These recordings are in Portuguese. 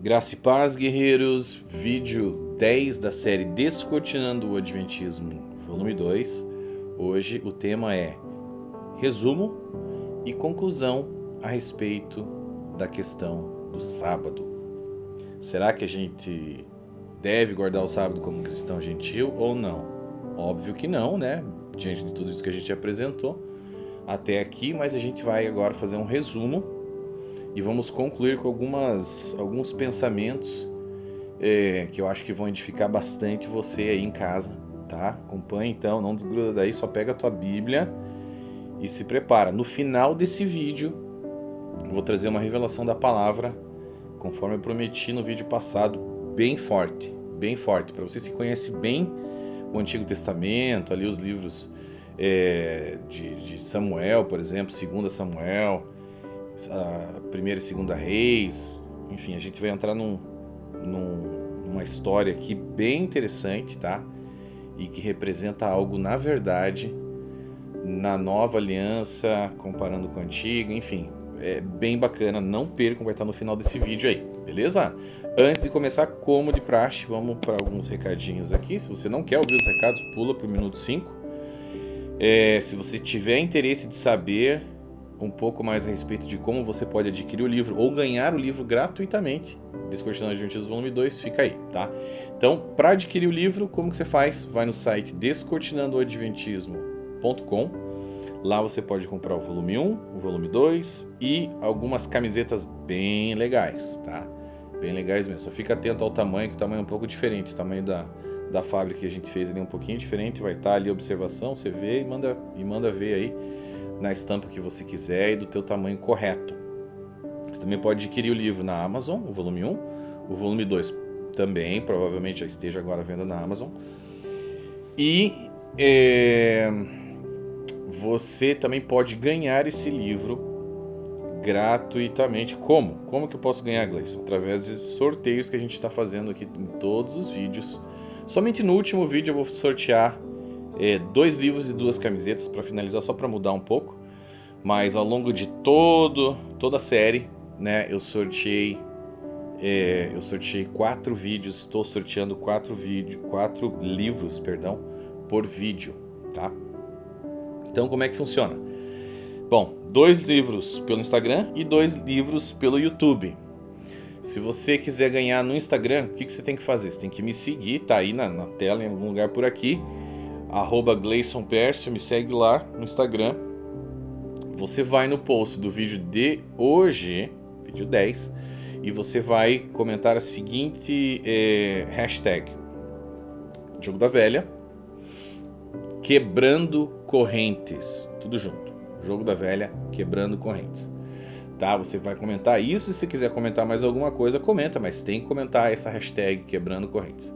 Graça e paz, guerreiros, vídeo 10 da série Descortinando o Adventismo, volume 2. Hoje o tema é resumo e conclusão a respeito da questão do sábado. Será que a gente deve guardar o sábado como cristão gentil ou não? Óbvio que não, né? Diante de tudo isso que a gente apresentou até aqui, mas a gente vai agora fazer um resumo e vamos concluir com alguns pensamentos que eu acho que vão edificar bastante você aí em casa, tá? Acompanhe então, não desgruda daí, só pega a tua Bíblia e se prepara. No final desse vídeo, eu vou trazer uma revelação da palavra, conforme eu prometi no vídeo passado, bem forte, para você se conhece bem o Antigo Testamento, ali os livros de Samuel, por exemplo, 2 Samuel, a 1ª e 2ª Reis, enfim, a gente vai entrar numa história aqui bem interessante, tá? E que representa algo, na verdade, na nova aliança, comparando com a antiga, enfim, é bem bacana, não percam, vai estar no final desse vídeo aí, beleza? Antes de começar, como de praxe, vamos para alguns recadinhos aqui. Se você não quer ouvir os recados, pula para o minuto 5. Se você tiver interesse de saber um pouco mais a respeito de como você pode adquirir o livro ou ganhar o livro gratuitamente, Descortinando o Adventismo volume 2, fica aí, tá? Então, para adquirir o livro, como que você faz? Vai no site descortinandoadventismo.com. Lá você pode comprar o volume 1, o volume 2 e algumas camisetas bem legais, tá? Bem legais mesmo. Só fica atento ao tamanho, que o tamanho é um pouco diferente. O tamanho da fábrica que a gente fez ele é um pouquinho diferente. Vai estar ali a observação, você vê e manda ver aí na estampa que você quiser e do teu tamanho correto. Você também pode adquirir o livro na Amazon, o volume 1, o volume 2 também, provavelmente já esteja agora à venda na Amazon. E você também pode ganhar esse livro gratuitamente. Como que eu posso ganhar, Gleison? Através de sorteios que a gente está fazendo aqui em todos os vídeos. Somente no último vídeo eu vou sortear 2 livros e 2 camisetas para finalizar, só para mudar um pouco. Mas ao longo de toda a série, né, eu sorteei 4 vídeos. Estou sorteando 4 livros, por vídeo, tá? Então como é que funciona? Bom, 2 livros pelo Instagram e 2 livros pelo YouTube. Se você quiser ganhar no Instagram, o que você tem que fazer? Você tem que me seguir, tá aí na tela, em algum lugar por aqui, @GleisonPércio, me segue lá no Instagram. Você vai no post do vídeo de hoje, vídeo 10, e você vai comentar a seguinte hashtag: Jogo da Velha, quebrando correntes, tudo junto. Jogo da Velha, quebrando correntes. Tá? Você vai comentar isso, e se quiser comentar mais alguma coisa, comenta, mas tem que comentar essa hashtag quebrando correntes.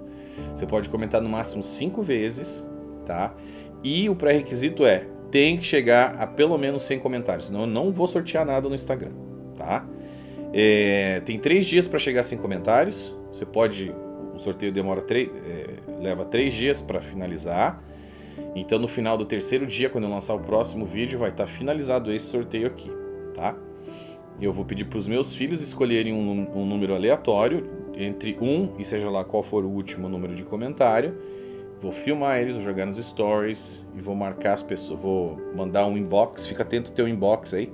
Você pode comentar no máximo 5 vezes, tá? E o pré-requisito tem que chegar a pelo menos 100 comentários, senão eu não vou sortear nada no Instagram, tá? Tem 3 dias para chegar a 100 comentários. O sorteio leva 3 dias para finalizar. Então no final do 3º dia, quando eu lançar o próximo vídeo, vai estar finalizado esse sorteio aqui, tá? Eu vou pedir para os meus filhos escolherem um número aleatório, entre 1 e seja lá qual for o último número de comentário. Vou filmar eles, vou jogar nos stories e vou marcar as pessoas, vou mandar um inbox, fica atento ao teu inbox aí,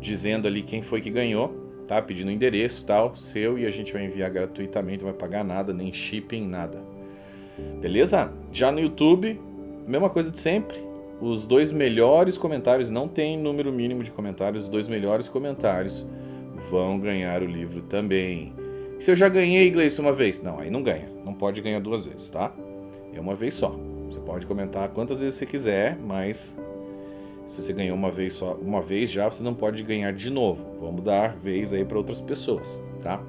dizendo ali quem foi que ganhou, tá? Pedindo o endereço, tal, seu, e a gente vai enviar gratuitamente, não vai pagar nada, nem shipping, nada. Beleza? Já no YouTube, mesma coisa de sempre. Os 2 melhores comentários, não tem número mínimo de comentários, os 2 melhores comentários vão ganhar o livro também. Se eu já ganhei, Gleison, uma vez, não, aí não ganha, não pode ganhar 2 vezes, tá? É uma vez só. Você pode comentar quantas vezes você quiser, mas se você ganhou uma vez só, uma vez já, você não pode ganhar de novo. Vamos dar vez aí para outras pessoas, tá?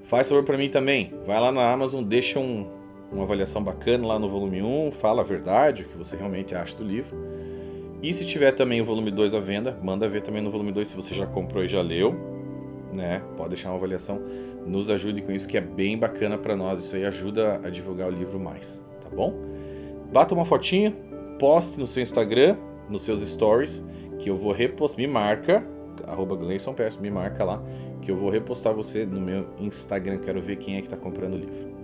Faz favor para mim também, vai lá na Amazon, deixa uma avaliação bacana lá no volume 1, fala a verdade, o que você realmente acha do livro. E se tiver também o volume 2 à venda, manda ver também no volume 2 se você já comprou e já leu, né? Pode deixar uma avaliação, nos ajude com isso, que é bem bacana para nós. Isso aí ajuda a divulgar o livro mais, tá bom? Bata uma fotinha, poste no seu Instagram, nos seus stories, que eu vou repostar, me marca, @GleisonPS, me marca lá, que eu vou repostar você no meu Instagram, quero ver quem é que está comprando o livro.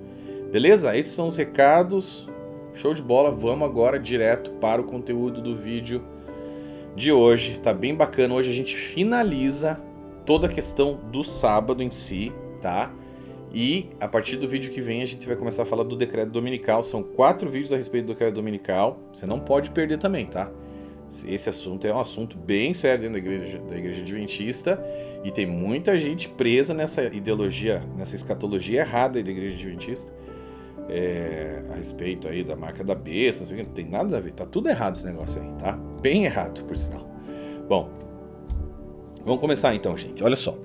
Beleza? Esses são os recados, show de bola, vamos agora direto para o conteúdo do vídeo de hoje, tá bem bacana. Hoje a gente finaliza toda a questão do sábado em si, tá? E a partir do vídeo que vem a gente vai começar a falar do decreto dominical. São 4 vídeos a respeito do decreto dominical, você não pode perder também, tá? Esse assunto é um assunto bem sério dentro da igreja adventista e tem muita gente presa nessa ideologia, nessa escatologia errada da igreja adventista, a respeito aí da marca da besta, não tem nada a ver, tá tudo errado esse negócio aí, tá? Bem errado, por sinal. Bom, vamos começar então, gente. Olha só,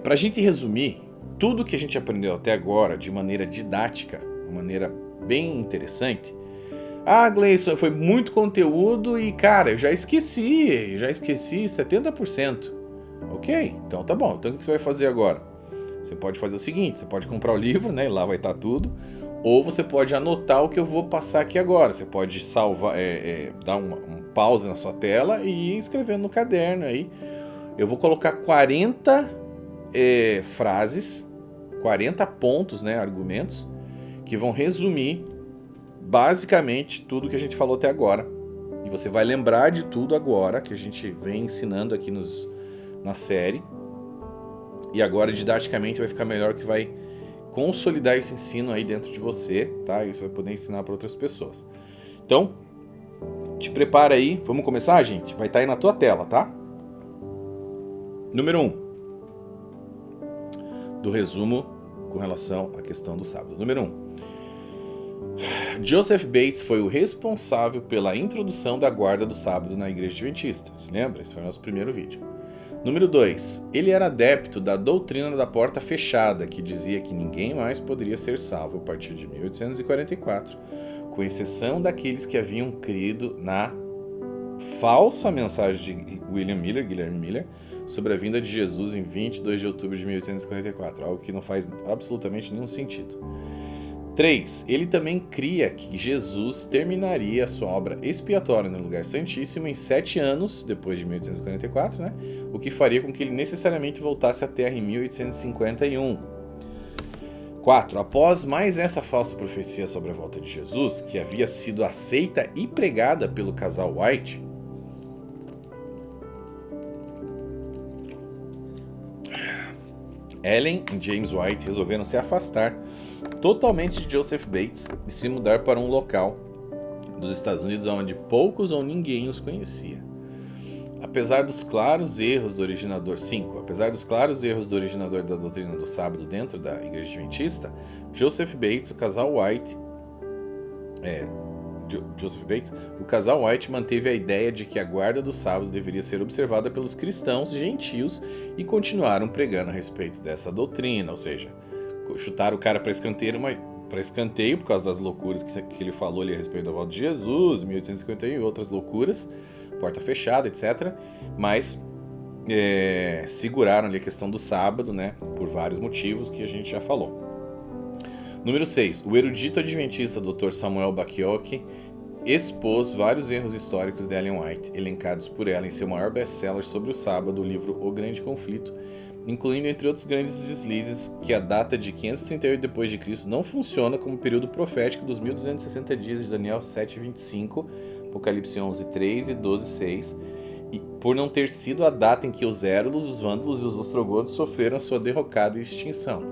pra gente resumir tudo que a gente aprendeu até agora de maneira didática, de maneira bem interessante. Ah, Gleison, foi muito conteúdo e, cara, eu já esqueci 70%. Ok, então tá bom. Então o que você vai fazer agora? Você pode fazer o seguinte, você pode comprar o livro, né? Lá vai estar tudo. Ou você pode anotar o que eu vou passar aqui agora. Você pode salvar, dar um pause na sua tela e ir escrevendo no caderno aí. Eu vou colocar 40 frases, 40 pontos, né? Argumentos, que vão resumir basicamente tudo que a gente falou até agora. E você vai lembrar de tudo agora que a gente vem ensinando aqui na série. E agora didaticamente vai ficar melhor, que vai consolidar esse ensino aí dentro de você, tá? E você vai poder ensinar para outras pessoas. Então, te prepara aí. Vamos começar, gente? Vai estar aí na tua tela, tá? Número 1. Do resumo com relação à questão do sábado. Número 1. Joseph Bates foi o responsável pela introdução da guarda do sábado na igreja adventista. Se lembra? Esse foi o nosso primeiro vídeo. Número 2. Ele era adepto da doutrina da porta fechada, que dizia que ninguém mais poderia ser salvo a partir de 1844, com exceção daqueles que haviam crido na falsa mensagem de Guilherme Miller, sobre a vinda de Jesus em 22 de outubro de 1844, algo que não faz absolutamente nenhum sentido. 3. Ele também cria que Jesus terminaria a sua obra expiatória no lugar santíssimo em 7 anos depois de 1844, né? O que faria com que ele necessariamente voltasse à Terra em 1851. 4. Após mais essa falsa profecia sobre a volta de Jesus, que havia sido aceita e pregada pelo casal White, Ellen e James White resolveram se afastar totalmente de Joseph Bates e se mudar para um local dos Estados Unidos onde poucos ou ninguém os conhecia. Apesar dos claros erros do originador da doutrina do sábado dentro da igreja adventista, Joseph Bates, o casal White manteve a ideia de que a guarda do sábado deveria ser observada pelos cristãos gentios e continuaram pregando a respeito dessa doutrina, ou seja, chutaram o cara para escanteio por causa das loucuras que ele falou ali a respeito da volta de Jesus, 1851 e outras loucuras, porta fechada, etc. Mas seguraram ali a questão do sábado, né, por vários motivos que a gente já falou. Número 6. O erudito adventista Dr. Samuel Bacchiocchi expôs vários erros históricos de Ellen White, elencados por ela em seu maior best-seller sobre o sábado, o livro O Grande Conflito, incluindo, entre outros grandes deslizes, que a data de 538 d.C. não funciona como período profético dos 1260 dias de Daniel 7:25, Apocalipse 11:3 e 12:6, e por não ter sido a data em que os Érulos, os Vândalos e os Ostrogodos sofreram sua derrocada e extinção.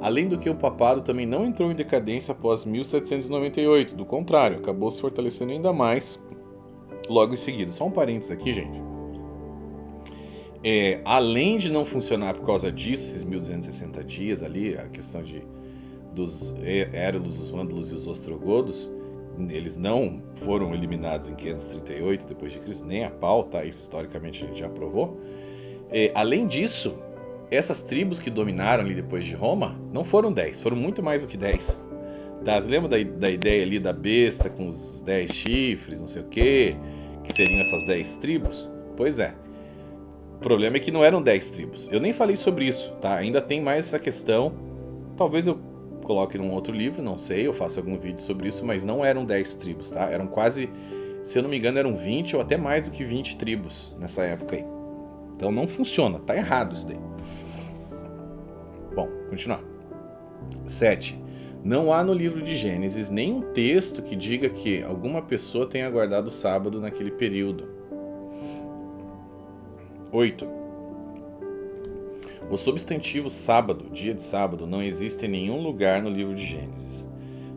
Além do que, o papado também não entrou em decadência após 1798, do contrário, acabou se fortalecendo ainda mais logo em seguida. Só um parênteses aqui, gente. Além de não funcionar por causa disso, esses 1260 dias ali, a questão dos Érulos, os Vândalos e os Ostrogodos, eles não foram eliminados em 538 d.C., nem a pau, tá? Isso historicamente a gente já provou. Além disso, essas tribos que dominaram ali depois de Roma não foram 10, foram muito mais do que 10. Tá? Você lembra da ideia ali da besta com os 10 chifres, não sei o que seriam essas 10 tribos? Pois é. O problema é que não eram 10 tribos. Eu nem falei sobre isso, tá? Ainda tem mais essa questão. Talvez eu coloque num outro livro, não sei, eu faça algum vídeo sobre isso, mas não eram 10 tribos, tá? Eram quase Se eu não me engano, eram 20 ou até mais do que 20 tribos nessa época aí. Então não funciona, tá errado isso daí. Bom, continuar. 7. Não há no livro de Gênesis nenhum texto que diga que alguma pessoa tenha guardado o sábado naquele período. 8. O substantivo sábado, dia de sábado, não existe em nenhum lugar no livro de Gênesis.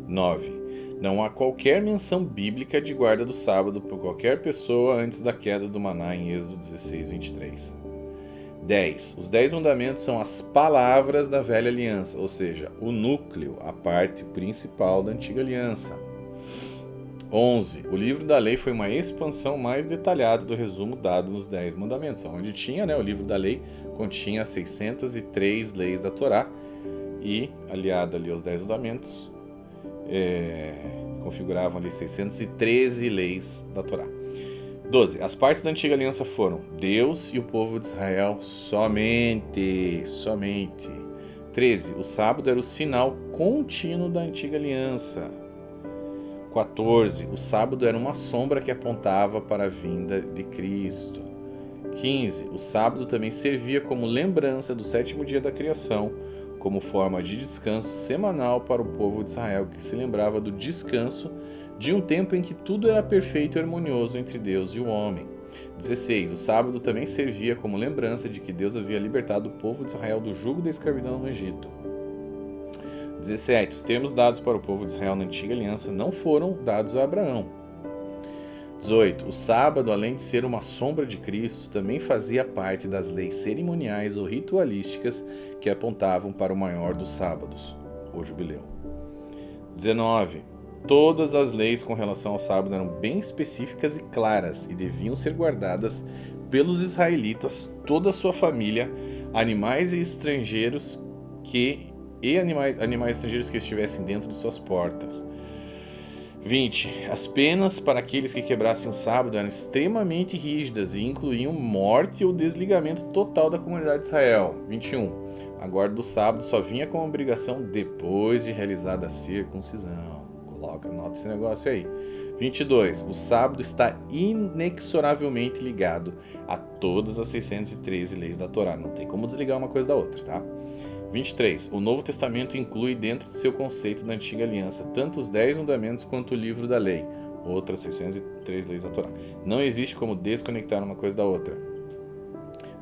9. Não há qualquer menção bíblica de guarda do sábado por qualquer pessoa antes da queda do maná em Êxodo 16, 23. 10. Os 10 mandamentos são as palavras da velha aliança, ou seja, o núcleo, a parte principal da antiga aliança. 11. O livro da lei foi uma expansão mais detalhada do resumo dado nos 10 mandamentos, onde tinha, o livro da lei continha 603 leis da Torá e, aliado ali aos 10 mandamentos, configuravam ali 613 leis da Torá. 12. As partes da antiga aliança foram Deus e o povo de Israel somente. 13. O sábado era o sinal contínuo da antiga aliança. 14. O sábado era uma sombra que apontava para a vinda de Cristo. 15. O sábado também servia como lembrança do sétimo dia da criação, como forma de descanso semanal para o povo de Israel, que se lembrava do descanso de um tempo em que tudo era perfeito e harmonioso entre Deus e o homem. 16. O sábado também servia como lembrança de que Deus havia libertado o povo de Israel do jugo da escravidão no Egito. 17. Os termos dados para o povo de Israel na antiga aliança não foram dados a Abraão. 18. O sábado, além de ser uma sombra de Cristo, também fazia parte das leis cerimoniais ou ritualísticas que apontavam para o maior dos sábados, o jubileu. 19. Todas as leis com relação ao sábado eram bem específicas e claras e deviam ser guardadas pelos israelitas, toda a sua família, animais estrangeiros que estivessem dentro de suas portas. 20. As penas para aqueles que quebrassem o sábado eram extremamente rígidas e incluíam morte ou desligamento total da comunidade de Israel. 21. A guarda do sábado só vinha com obrigação depois de realizada a circuncisão. Anota esse negócio aí. 22. O sábado está inexoravelmente ligado a todas as 613 leis da Torá. Não tem como desligar uma coisa da outra, tá? 23. O Novo Testamento inclui dentro de seu conceito da antiga aliança tanto os 10 mandamentos quanto o livro da lei, outras 603 leis da Torá. Não existe como desconectar uma coisa da outra.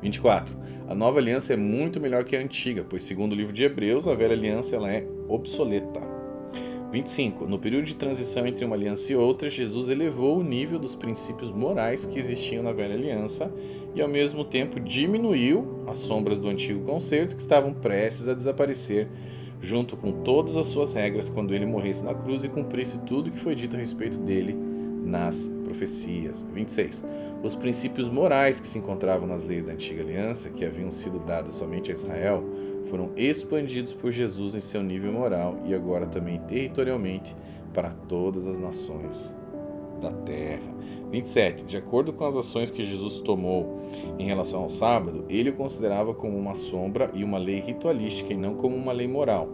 24. A nova aliança é muito melhor que a antiga, pois segundo o livro de Hebreus, a velha aliança ela é obsoleta. 25. No período de transição entre uma aliança e outra, Jesus elevou o nível dos princípios morais que existiam na velha aliança e, ao mesmo tempo, diminuiu as sombras do antigo concerto que estavam prestes a desaparecer, junto com todas as suas regras, quando ele morresse na cruz e cumprisse tudo o que foi dito a respeito dele nas profecias. 26. Os princípios morais que se encontravam nas leis da antiga aliança, que haviam sido dadas somente a Israel, foram expandidos por Jesus em seu nível moral e agora também territorialmente para todas as nações da terra. 27. De acordo com as ações que Jesus tomou em relação ao sábado, ele o considerava como uma sombra e uma lei ritualística e não como uma lei moral.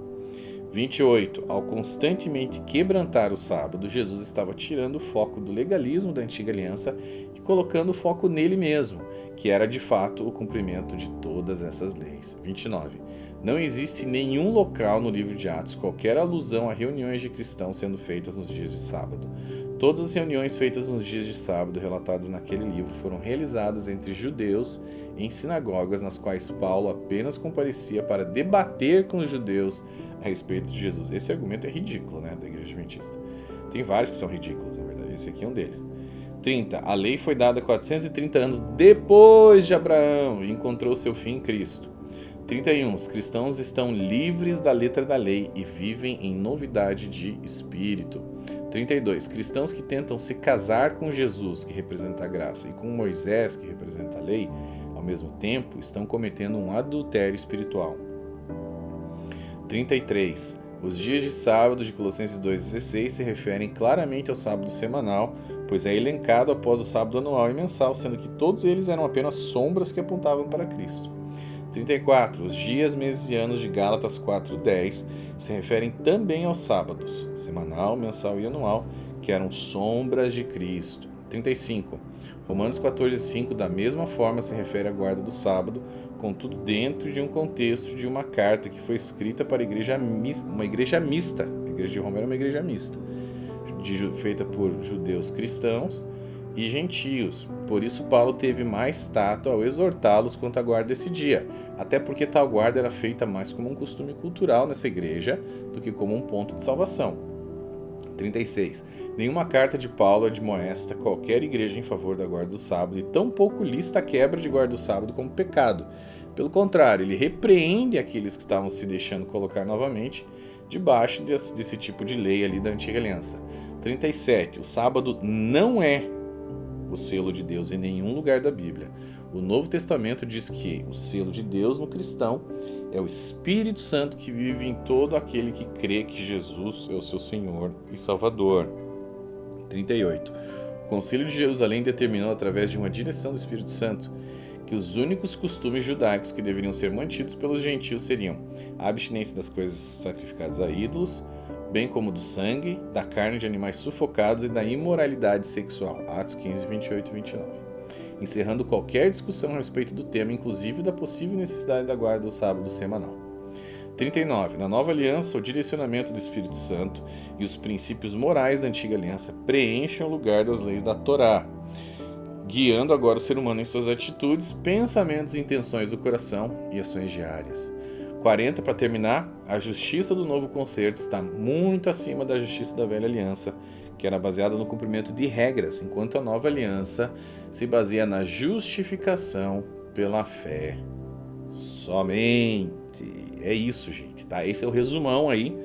28. Ao constantemente quebrantar o sábado, Jesus estava tirando o foco do legalismo da antiga aliança e colocando o foco nele mesmo, que era de fato o cumprimento de todas essas leis. 29. Não existe nenhum local no livro de Atos qualquer alusão a reuniões de cristãos sendo feitas nos dias de sábado. Todas as reuniões feitas nos dias de sábado relatadas naquele livro foram realizadas entre judeus em sinagogas nas quais Paulo apenas comparecia para debater com os judeus a respeito de Jesus. Esse argumento é ridículo, da Igreja Adventista. Tem vários que são ridículos, na verdade. Esse aqui é um deles. 30. A lei foi dada 430 anos depois de Abraão e encontrou seu fim em Cristo. 31. Os cristãos estão livres da letra da lei e vivem em novidade de espírito. 32. Cristãos que tentam se casar com Jesus, que representa a graça, e com Moisés, que representa a lei, ao mesmo tempo, estão cometendo um adultério espiritual. 33. Os dias de sábado de Colossenses 2,16 se referem claramente ao sábado semanal, pois é elencado após o sábado anual e mensal, sendo que todos eles eram apenas sombras que apontavam para Cristo. 34. Os dias, meses e anos de Gálatas 4:10 se referem também aos sábados, semanal, mensal e anual, que eram sombras de Cristo. 35. Romanos 14:5 da mesma forma se refere à guarda do sábado, contudo dentro de um contexto de uma carta que foi escrita para uma igreja mista. A igreja de Roma era uma igreja mista, feita por judeus cristãos e gentios. Por isso Paulo teve mais tato ao exortá-los quanto à guarda desse dia, até porque tal guarda era feita mais como um costume cultural nessa igreja do que como um ponto de salvação. 36. Nenhuma carta de Paulo admoesta qualquer igreja em favor da guarda do sábado e tampouco lista a quebra de guarda do sábado como pecado. Pelo contrário, ele repreende aqueles que estavam se deixando colocar novamente debaixo desse tipo de lei ali da antiga aliança. 37. O sábado não é o selo de Deus em nenhum lugar da Bíblia. O Novo Testamento diz que o selo de Deus no cristão é o Espírito Santo que vive em todo aquele que crê que Jesus é o seu Senhor e Salvador. 38. O Concílio de Jerusalém determinou, através de uma direção do Espírito Santo, que os únicos costumes judaicos que deveriam ser mantidos pelos gentios seriam a abstinência das coisas sacrificadas a ídolos, bem como do sangue, da carne de animais sufocados e da imoralidade sexual. Atos 15, 28 e 29. Encerrando qualquer discussão a respeito do tema, inclusive da possível necessidade da guarda do sábado semanal. 39. Na nova aliança, o direcionamento do Espírito Santo e os princípios morais da antiga aliança preenchem o lugar das leis da Torá, guiando agora o ser humano em suas atitudes, pensamentos e intenções do coração e ações diárias. 40. Para terminar, a justiça do novo concerto está muito acima da justiça da velha aliança, que era baseada no cumprimento de regras, enquanto a nova aliança se baseia na justificação pela fé somente. É isso, gente, tá? Esse é o resumão aí,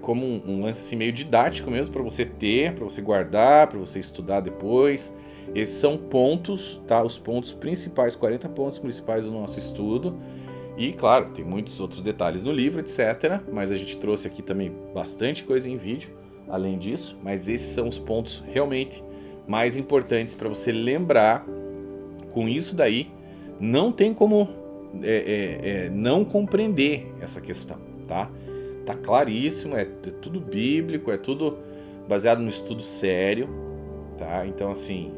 como um lance assim meio didático mesmo, para você ter, para você guardar, para você estudar depois. Esses são pontos, tá? Os pontos principais, 40 pontos principais do nosso estudo. E, claro, tem muitos outros detalhes no livro, etc. Mas a gente trouxe aqui também bastante coisa em vídeo, além disso. Mas esses são os pontos realmente mais importantes para você lembrar. Com isso daí, não tem como não compreender essa questão, tá? Tá claríssimo, é tudo bíblico, é tudo baseado no estudo sério, tá? Então, assim,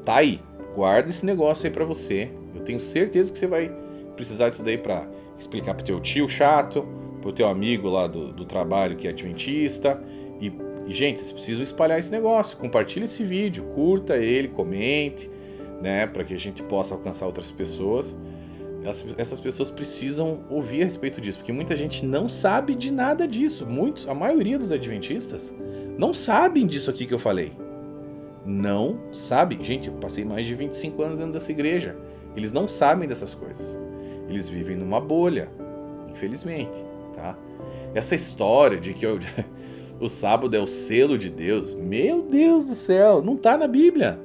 tá aí. Guarda esse negócio aí para você. Eu tenho certeza que você vai precisar disso daí para explicar pro teu tio chato, pro teu amigo lá do trabalho que é adventista. E, gente, vocês precisam espalhar esse negócio. Compartilhe esse vídeo, curta ele, comente, né, para que a gente possa alcançar outras pessoas. Essas pessoas precisam ouvir a respeito disso, porque muita gente não sabe de nada disso. A maioria dos adventistas não sabem disso aqui que eu falei. Não sabem. Gente, eu passei mais de 25 anos dentro dessa igreja. Eles não sabem dessas coisas. Eles vivem numa bolha, infelizmente, tá? Essa história de que o sábado é o selo de Deus, meu Deus do céu, não tá na Bíblia.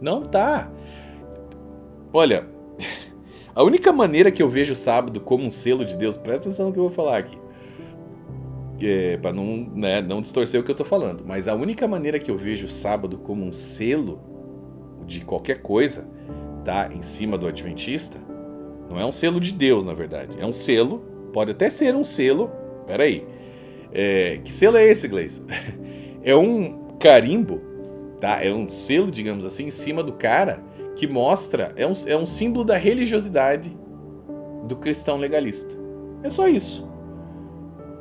Não tá. Olha, a única maneira que eu vejo o sábado como um selo de Deus, presta atenção no que eu vou falar aqui, para não distorcer o que eu tô falando, mas a única maneira que eu vejo o sábado como um selo de qualquer coisa, tá, em cima do adventista, não é um selo de Deus, na verdade. É um selo, pode até ser um selo. Peraí. Que selo é esse, Gleison? É um carimbo, tá? É um selo, digamos assim, em cima do cara que mostra. É um símbolo da religiosidade do cristão legalista. É só isso.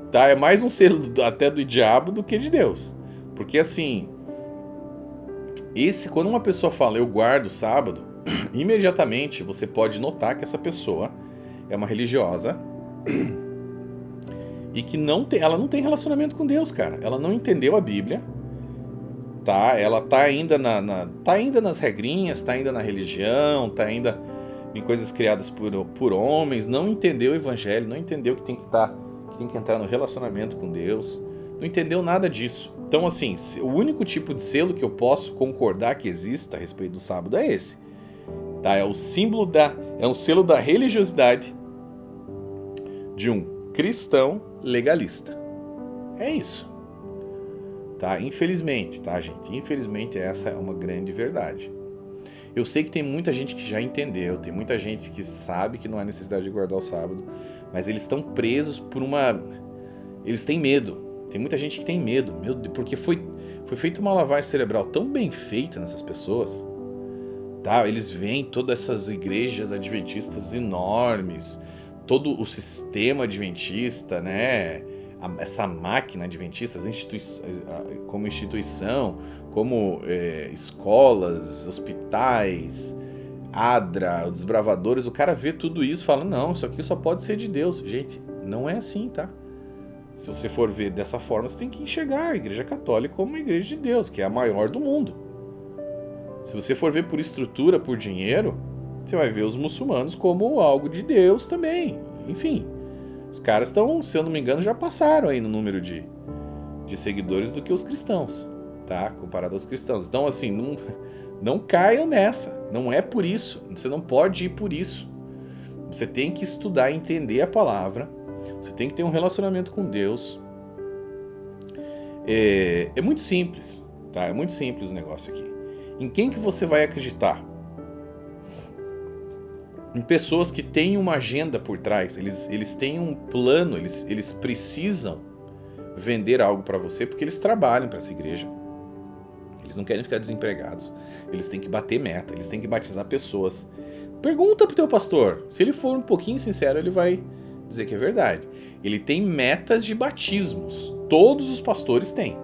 Tá? É mais um selo até do diabo do que de Deus. Porque assim, quando uma pessoa fala eu guardo o sábado, imediatamente você pode notar que essa pessoa é uma religiosa e que ela não tem relacionamento com Deus, cara. Ela não entendeu a Bíblia, tá? Ela tá ainda tá ainda nas regrinhas, tá ainda na religião, tá ainda em coisas criadas por homens, não entendeu o evangelho, não entendeu que tem que entrar no relacionamento com Deus, não entendeu nada disso. Então, assim, o único tipo de selo que eu posso concordar que exista a respeito do sábado é esse. Tá? É um selo da religiosidade de um cristão legalista. É isso. Tá? Infelizmente, tá, gente? Infelizmente, essa é uma grande verdade. Eu sei que tem muita gente que já entendeu, tem muita gente que sabe que não há necessidade de guardar o sábado, mas eles estão presos por eles têm medo. Tem muita gente que tem medo, porque foi Foi feita uma lavagem cerebral tão bem feita nessas pessoas, tá? Eles veem todas essas igrejas adventistas enormes, todo o sistema adventista, né? Essa máquina adventista, como instituição, como escolas, hospitais, ADRA, os desbravadores, o cara vê tudo isso e fala, não, isso aqui só pode ser de Deus. Gente, não é assim, tá? Se você for ver dessa forma, você tem que enxergar a Igreja Católica como uma igreja de Deus, que é a maior do mundo. Se você for ver por estrutura, por dinheiro, você vai ver os muçulmanos como algo de Deus também. Enfim, os caras estão, se eu não me engano, já passaram aí no número de seguidores do que os cristãos, tá? Comparado aos cristãos. Então, assim, não caiam nessa. Não é por isso. Você não pode ir por isso. Você tem que estudar e entender a palavra. Você tem que ter um relacionamento com Deus. É muito simples, tá? É muito simples o negócio aqui. Em quem que você vai acreditar? Em pessoas que têm uma agenda por trás. Eles têm um plano. Eles precisam vender algo para você porque eles trabalham para essa igreja. Eles não querem ficar desempregados. Eles têm que bater meta. Eles têm que batizar pessoas. Pergunta pro teu pastor. Se ele for um pouquinho sincero, ele vai dizer que é verdade. Ele tem metas de batismos. Todos os pastores têm.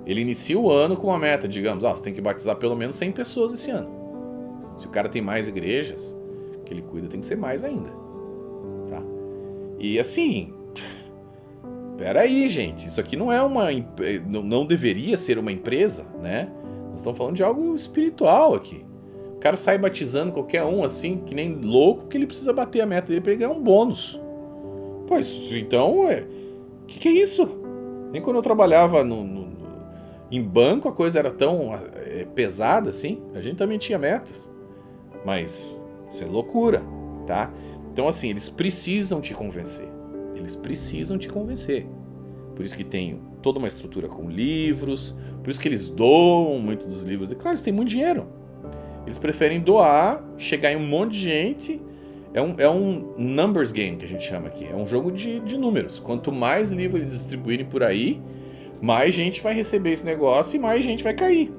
Ele inicia o ano com uma meta. Digamos, você tem que batizar pelo menos 100 pessoas esse ano. Se o cara tem mais igrejas que ele cuida, tem que ser mais ainda. Tá? E assim... Peraí, gente, isso aqui não é não deveria ser uma empresa, né? Nós estamos falando de algo espiritual aqui. O cara sai batizando qualquer um assim, que nem louco, porque ele precisa bater a meta dele para ganhar um bônus. Pois, então, que é isso? Nem quando eu trabalhava em banco a coisa era tão pesada assim, a gente também tinha metas. Mas isso é loucura, tá? Então, assim, eles precisam te convencer. Eles precisam te convencer. Por isso que tem toda uma estrutura com livros. Por isso que eles doam muito dos livros. E claro, eles têm muito dinheiro. Eles preferem doar, chegar em um monte de gente. É um numbers game que a gente chama aqui. É um jogo de números. Quanto mais livros eles distribuírem por aí, mais gente vai receber esse negócio e mais gente vai cair.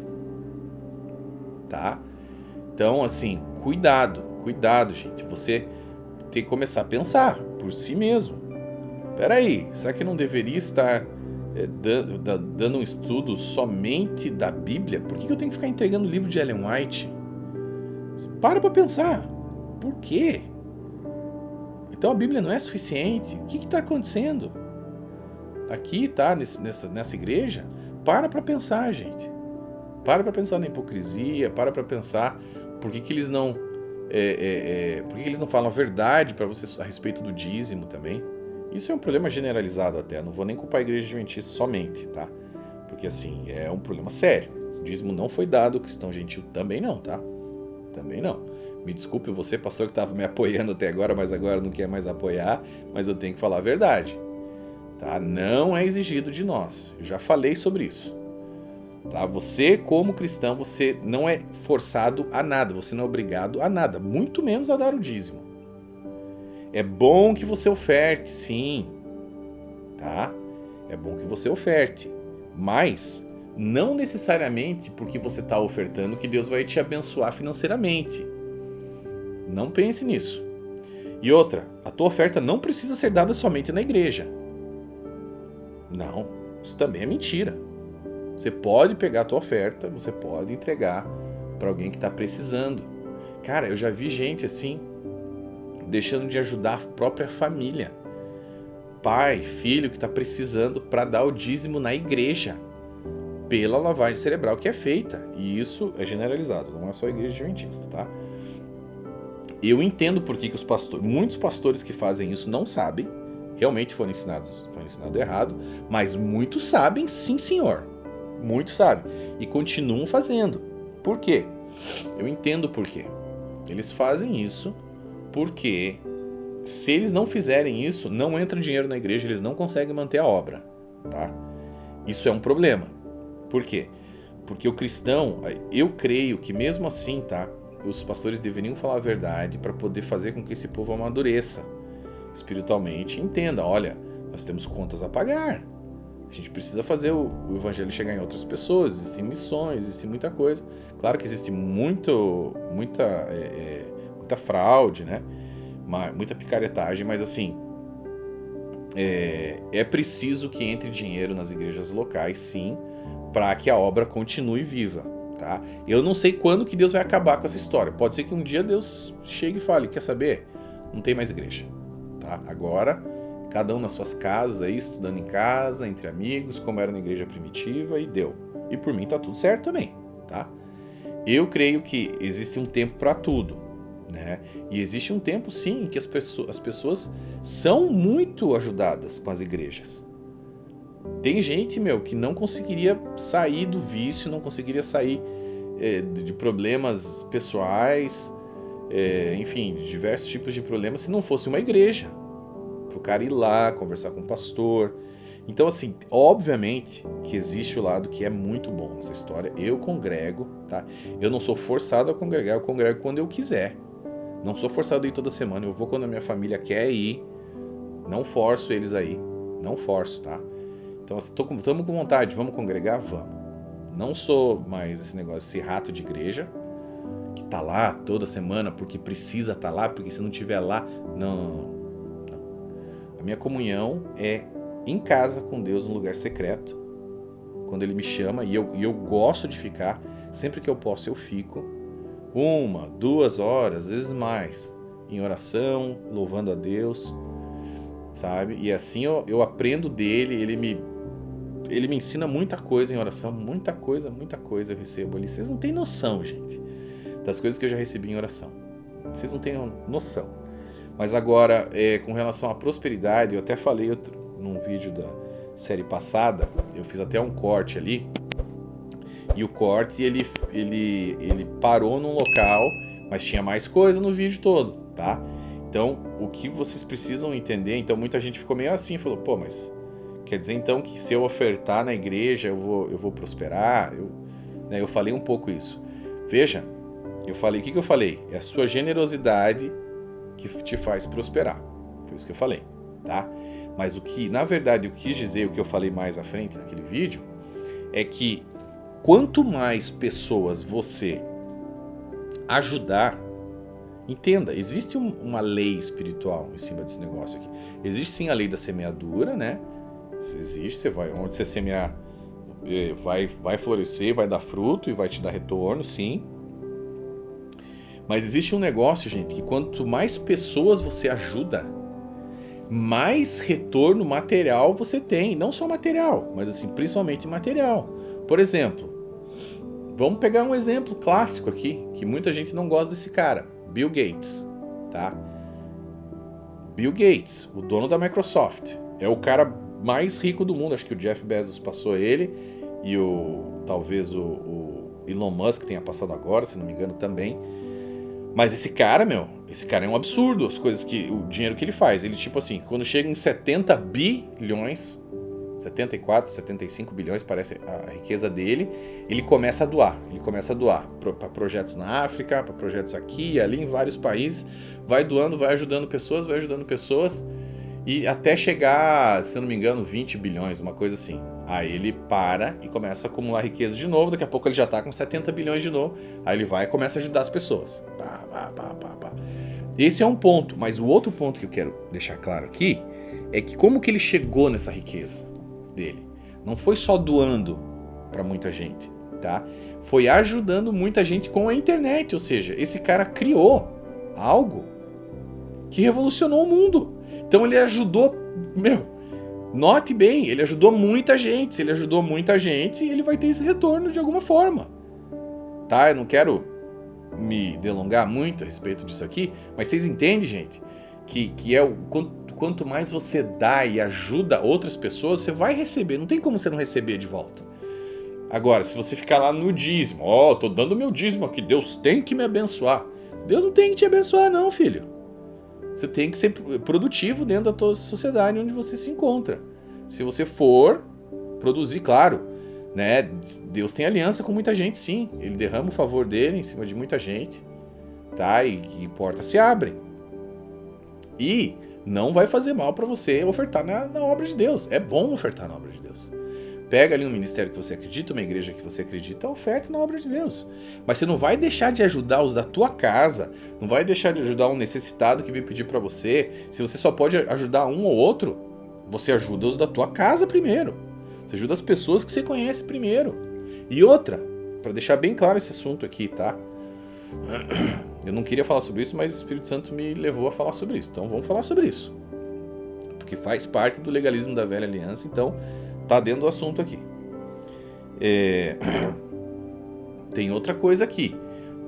Tá? Então, assim, cuidado, gente. Você tem que começar a pensar por si mesmo. Peraí, será que não deveria estar dando um estudo somente da Bíblia? Por que eu tenho que ficar entregando o livro de Ellen White? Para pensar. Por quê? Então a Bíblia não é suficiente? O que está acontecendo? Aqui, tá? Nessa igreja? Para pensar, gente. Para pensar na hipocrisia. Para pensar por que eles não... por que eles não falam a verdade para você a respeito do dízimo também? Isso é um problema generalizado até, não vou nem culpar a igreja adventista somente, tá? Porque assim, é um problema sério. O dízimo não foi dado, o cristão gentil também não, tá? Também não. Me desculpe você, pastor, que estava me apoiando até agora, mas agora não quer mais apoiar, mas eu tenho que falar a verdade, tá? Não é exigido de nós, eu já falei sobre isso, tá? Você, como cristão, você não é forçado a nada, você não é obrigado a nada, muito menos a dar o dízimo. É bom que você oferte, sim, tá? É bom que você oferte, mas não necessariamente porque você está ofertando que Deus vai te abençoar financeiramente. Não pense nisso. E outra, a tua oferta não precisa ser dada somente na igreja. Não, isso também é mentira. Você pode pegar a tua oferta, você pode entregar para alguém que está precisando. Cara, eu já vi gente assim, deixando de ajudar a própria família. Pai, filho que está precisando para dar o dízimo na igreja. Pela lavagem cerebral que é feita. E isso é generalizado, não é só a igreja adventista, tá? Eu entendo por que os pastores, muitos pastores que fazem isso não sabem, realmente foi ensinado errado, mas muitos sabem, sim senhor. Muitos sabem. E continuam fazendo. Por quê? Eu entendo por quê. Eles fazem isso porque se eles não fizerem isso, não entra dinheiro na igreja, eles não conseguem manter a obra, tá? Isso é um problema. Por quê? Porque o cristão, eu creio que mesmo assim, tá? Os pastores deveriam falar a verdade para poder fazer com que esse povo amadureça espiritualmente e entenda, olha, nós temos contas a pagar. gente precisa fazer o evangelho chegar em outras pessoas. Existem missões, existe muita coisa. Claro que existe muita fraude, né? Muita picaretagem, mas assim, é preciso que entre dinheiro nas igrejas locais, sim, para que a obra continue viva, tá? Eu não sei quando que Deus vai acabar com essa história. Pode ser que um dia Deus chegue e fale, quer saber? Não tem mais igreja, tá? Agora, cada um nas suas casas, aí, estudando em casa, entre amigos, como era na igreja primitiva, e deu. E por mim tá tudo certo também, tá? Eu creio que existe um tempo para tudo, né? E existe um tempo, sim, em que as pessoas são muito ajudadas com as igrejas. Tem gente, que não conseguiria sair do vício, não conseguiria sair de problemas pessoais, enfim, de diversos tipos de problemas, se não fosse uma igreja. Para o cara ir lá, conversar com o pastor. Então, assim, obviamente que existe o lado que é muito bom nessa história. Eu congrego, tá? Eu não sou forçado a congregar, eu congrego quando eu quiser. Não sou forçado a ir toda semana, eu vou quando a minha família quer ir. Não forço eles aí, não forço, tá? Então, assim, estamos com vontade, vamos congregar? Vamos. Não sou mais esse negócio, esse rato de igreja, que tá lá toda semana porque precisa estar lá, porque se não estiver lá, não. A minha comunhão é em casa com Deus, num lugar secreto, quando Ele me chama, e eu gosto de ficar, sempre que eu posso eu fico, 1, 2 horas, às vezes mais, em oração, louvando a Deus, sabe? E assim eu aprendo dele, ele me ensina muita coisa em oração, muita coisa eu recebo ali. Vocês não têm noção, gente, das coisas que eu já recebi em oração. Vocês não têm noção. Mas agora, com relação à prosperidade, eu até falei num vídeo da série passada, eu fiz até um corte ali, e o corte ele parou num local, mas tinha mais coisa no vídeo todo, tá? Então, o que vocês precisam entender, então muita gente ficou meio assim, falou, pô, mas quer dizer então que se eu ofertar na igreja eu vou prosperar? Eu falei um pouco isso. Veja, eu falei, o que eu falei? É a sua generosidade que te faz prosperar. Foi isso que eu falei, tá? Mas o que, na verdade, eu quis dizer, o que eu falei mais à frente naquele vídeo, é que quanto mais pessoas você ajudar, entenda, existe uma lei espiritual em cima desse negócio aqui. Existe sim a lei da semeadura, né? Existe, onde você semear, vai florescer, vai dar fruto e vai te dar retorno, sim. Mas existe um negócio, gente, que quanto mais pessoas você ajuda, mais retorno material você tem. Não só material, mas assim, principalmente material. Por exemplo, vamos pegar um exemplo clássico aqui, que muita gente não gosta desse cara, Bill Gates, tá? Bill Gates, o dono da Microsoft, é o cara mais rico do mundo. Acho que o Jeff Bezos passou ele e talvez o Elon Musk tenha passado agora, se não me engano também. Mas esse cara é um absurdo o dinheiro que ele faz. Ele, tipo assim, quando chega em 70 bilhões, 74, 75 bilhões, parece a riqueza dele, ele começa a doar. Ele começa a doar para projetos na África, para projetos aqui e ali, em vários países. Vai doando, vai ajudando pessoas, e até chegar, se eu não me engano, 20 bilhões, uma coisa assim. Aí ele para e começa a acumular riqueza de novo, daqui a pouco ele já está com 70 bilhões de novo, aí ele vai e começa a ajudar as pessoas. Esse é um ponto, mas o outro ponto que eu quero deixar claro aqui é que como que ele chegou nessa riqueza dele? Não foi só doando para muita gente, tá? Foi ajudando muita gente com a internet, ou seja, esse cara criou algo que revolucionou o mundo. Então ele ajudou, note bem, ele ajudou muita gente. Se ele ajudou muita gente, ele vai ter esse retorno de alguma forma, tá? Eu não quero me delongar muito a respeito disso aqui, mas vocês entendem, gente, que é quanto mais você dá e ajuda outras pessoas, você vai receber. Não tem como você não receber de volta. Agora, se você ficar lá no dízimo, tô dando meu dízimo aqui, Deus tem que me abençoar. Deus não tem que te abençoar não, filho. Você tem que ser produtivo dentro da tua sociedade onde você se encontra. Se você for produzir, claro, né? Deus tem aliança com muita gente, sim. Ele derrama o favor dele em cima de muita gente, tá? E portas se abrem. E não vai fazer mal para você ofertar na obra de Deus. É bom ofertar na obra de Deus. pega ali um ministério que você acredita, uma igreja que você acredita, oferta na obra de Deus. Mas você não vai deixar de ajudar os da tua casa, não vai deixar de ajudar um necessitado que vem pedir para você. Se você só pode ajudar um ou outro, você ajuda os da tua casa primeiro. Você ajuda as pessoas que você conhece primeiro. E outra, para deixar bem claro esse assunto aqui, tá? Eu não queria falar sobre isso, mas o Espírito Santo me levou a falar sobre isso. Então vamos falar sobre isso. Porque faz parte do legalismo da velha aliança, então tá dentro do assunto aqui. Tem outra coisa aqui.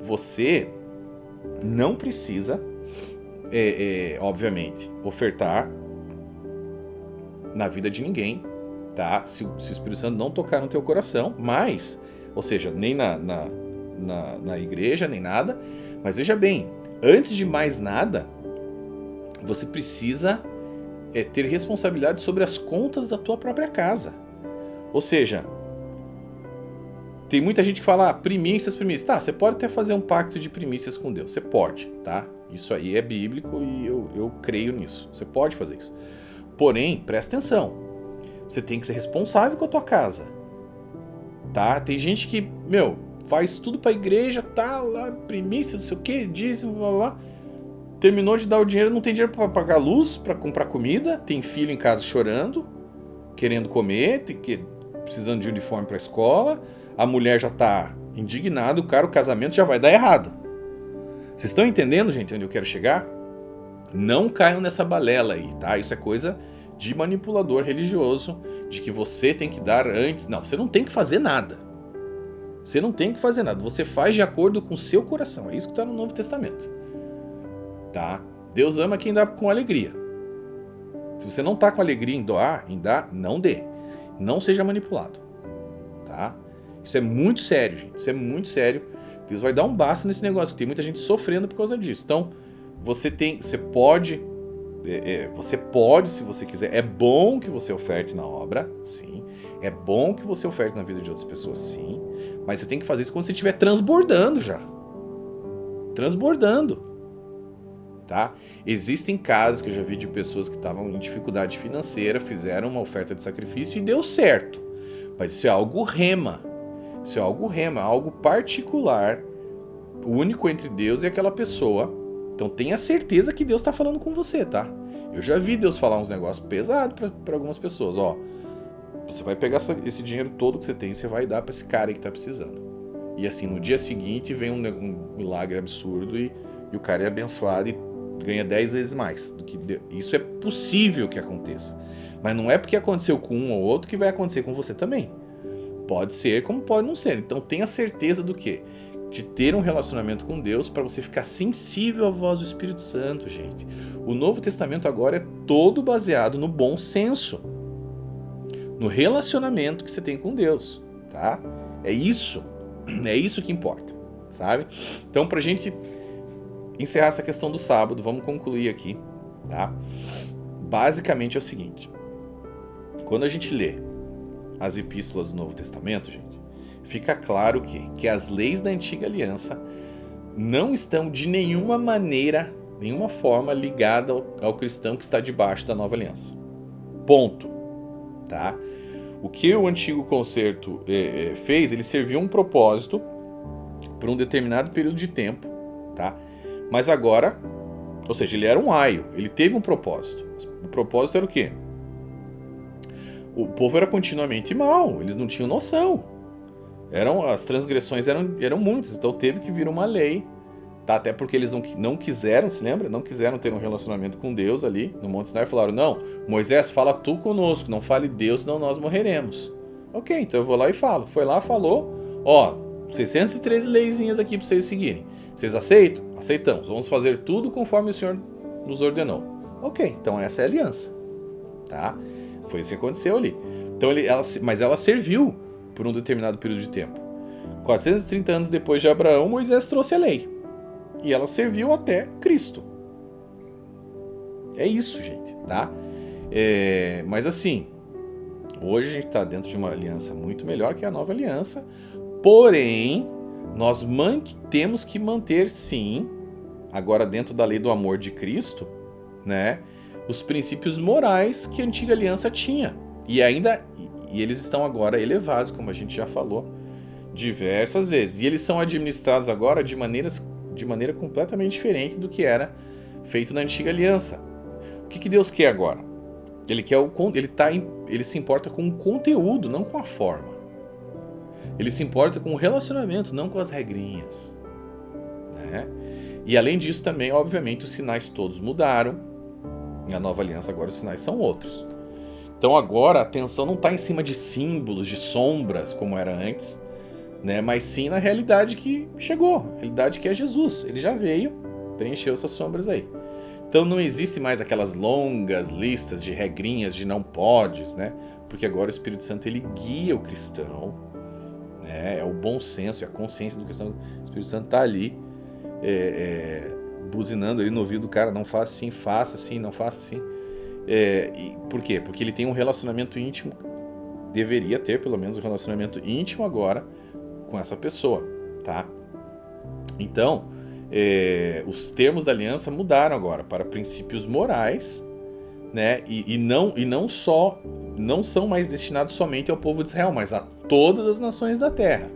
Você não precisa, obviamente, ofertar na vida de ninguém, tá? Se o Espírito Santo não tocar no teu coração, mas, ou seja, nem na igreja, nem nada. Mas veja bem, antes de mais nada, você precisa ter responsabilidade sobre as contas da tua própria casa. Ou seja, tem muita gente que fala, primícias. Tá, você pode até fazer um pacto de primícias com Deus. Você pode, tá? Isso aí é bíblico e eu creio nisso. Você pode fazer isso. Porém, presta atenção. Você tem que ser responsável com a tua casa. Tá? Tem gente que, faz tudo pra igreja, tá lá, primícias, não sei o que, dízimo, blá blá. Terminou de dar o dinheiro, não tem dinheiro para pagar luz, para comprar comida, tem filho em casa chorando, querendo comer, precisando de uniforme para a escola, a mulher já tá indignada, o casamento já vai dar errado. Vocês estão entendendo, gente, onde eu quero chegar? Não caiam nessa balela aí, tá? Isso é coisa de manipulador religioso, de que você tem que dar antes. Não, você não tem que fazer nada. Você não tem que fazer nada. Você faz de acordo com o seu coração. É isso que está no Novo Testamento. Tá? Deus ama quem dá com alegria. Se você não está com alegria em dar, não dê. Não seja manipulado. Tá? Isso é muito sério, gente. Isso é muito sério. Deus vai dar um basta nesse negócio, porque tem muita gente sofrendo por causa disso. Então, você pode, se você quiser. É bom que você oferte na obra, sim. É bom que você oferte na vida de outras pessoas, sim. Mas você tem que fazer isso quando você estiver transbordando já. Transbordando. Tá? Existem casos que eu já vi de pessoas que estavam em dificuldade financeira, fizeram uma oferta de sacrifício e deu certo. Mas isso é algo rema. Isso é algo particular, único entre Deus e aquela pessoa. Então tenha certeza que Deus está falando com você, tá? Eu já vi Deus falar uns negócios pesados para algumas pessoas. Ó, você vai pegar esse dinheiro todo que você tem e você vai dar para esse cara aí que está precisando. E assim, no dia seguinte vem um milagre absurdo e o cara é abençoado e ganha 10 vezes mais do que Deus. Isso é possível que aconteça. Mas não é porque aconteceu com um ou outro que vai acontecer com você também. Pode ser como pode não ser. Então tenha certeza do quê? De ter um relacionamento com Deus para você ficar sensível à voz do Espírito Santo, gente. O Novo Testamento agora é todo baseado no bom senso, no relacionamento que você tem com Deus, tá? É isso que importa, sabe? Então, pra gente encerrar essa questão do sábado, vamos concluir aqui, tá? Basicamente é o seguinte: quando a gente lê as epístolas do Novo Testamento, gente, fica claro que as leis da antiga aliança não estão de nenhuma maneira, nenhuma forma ligada ao cristão que está debaixo da nova aliança. Ponto. Tá? O que o antigo concerto fez, ele serviu um propósito por um determinado período de tempo, tá? Mas agora, ou seja, ele era um aio, ele teve um propósito. O propósito era o quê? O povo era continuamente mau, eles não tinham noção. As transgressões eram muitas, então teve que vir uma lei, tá? Até porque eles não quiseram, se lembra? Não quiseram ter um relacionamento com Deus ali no Monte Sinai e falaram: não, Moisés, fala tu conosco, não fale Deus, senão nós morreremos. Ok, então eu vou lá e falo. Foi lá, falou, 613 leizinhas aqui para vocês seguirem. Vocês aceitam? Aceitamos. Vamos fazer tudo conforme o Senhor nos ordenou. Ok, então essa é a aliança, tá? Foi isso que aconteceu ali. Então mas ela serviu por um determinado período de tempo. 430 anos depois de Abraão, Moisés trouxe a lei. E ela serviu até Cristo. É isso, gente, tá? Mas assim, hoje a gente está dentro de uma aliança muito melhor que a nova aliança. Porém, nós temos que manter, sim, agora dentro da lei do amor de Cristo, né, os princípios morais que a antiga aliança tinha. E e eles estão agora elevados, como a gente já falou diversas vezes. E eles são administrados agora de maneira completamente diferente do que era feito na antiga aliança. O que Deus quer agora? Ele se importa com o conteúdo, não com a forma. Ele se importa com o relacionamento, não com as regrinhas, né? E além disso também, obviamente, os sinais todos mudaram. Na nova aliança agora os sinais são outros. Então agora a atenção não está em cima de símbolos, de sombras, como era antes, né? Mas sim na realidade que chegou, a realidade que é Jesus. Ele já veio, preencheu essas sombras aí. Então não existe mais aquelas longas listas de regrinhas de não podes, né? Porque agora o Espírito Santo ele guia o cristão, né? É o bom senso, é a consciência do cristão. O Espírito Santo está ali buzinando ali no ouvido do cara, não faça assim, não faça assim. Por quê? Porque ele tem um relacionamento íntimo, deveria ter pelo menos um relacionamento íntimo agora com essa pessoa, tá? Então, os termos da aliança mudaram agora para princípios morais, né? E não são mais destinados somente ao povo de Israel, mas a todas as nações da terra,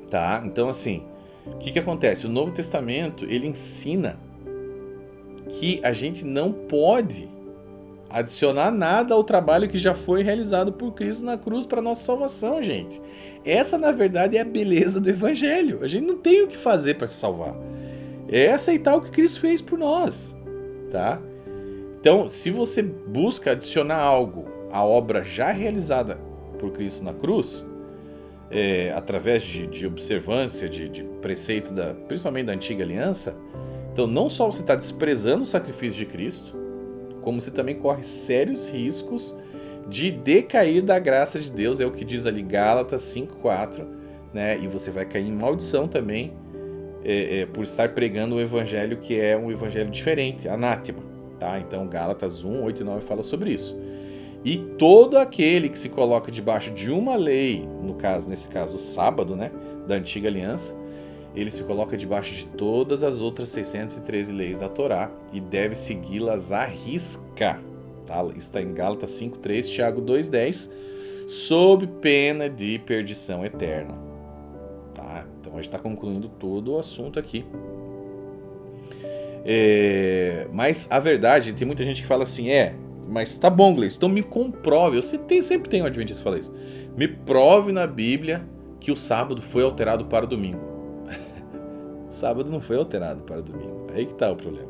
tá? Então, assim, o que acontece? O Novo Testamento ele ensina que a gente não pode adicionar nada ao trabalho que já foi realizado por Cristo na cruz para nossa salvação, gente. Essa, na verdade, é a beleza do Evangelho. A gente não tem o que fazer para se salvar. É aceitar o que Cristo fez por nós, tá? Então, se você busca adicionar algo à obra já realizada por Cristo na cruz, através de observância de preceitos, principalmente da antiga aliança, então não só você está desprezando o sacrifício de Cristo, como você também corre sérios riscos de decair da graça de Deus, é o que diz ali Gálatas 5:4, né? E você vai cair em maldição também por estar pregando um evangelho que é um evangelho diferente, anátema, tá? Então Gálatas 1:8 e 9 fala sobre isso. E todo aquele que se coloca debaixo de uma lei, nesse caso o sábado, né, da antiga aliança, ele se coloca debaixo de todas as outras 613 leis da Torá e deve segui-las à risca. Tá? Isso está em Gálatas 5:3, Tiago 2:10, sob pena de perdição eterna. Tá? Então a gente está concluindo todo o assunto aqui. Mas a verdade, tem muita gente que fala assim, mas tá bom, Gleice, então me comprove. Sempre tem um adventista que fala isso. Me prove na Bíblia que o sábado foi alterado para o domingo. O sábado não foi alterado para o domingo. Aí que tá o problema.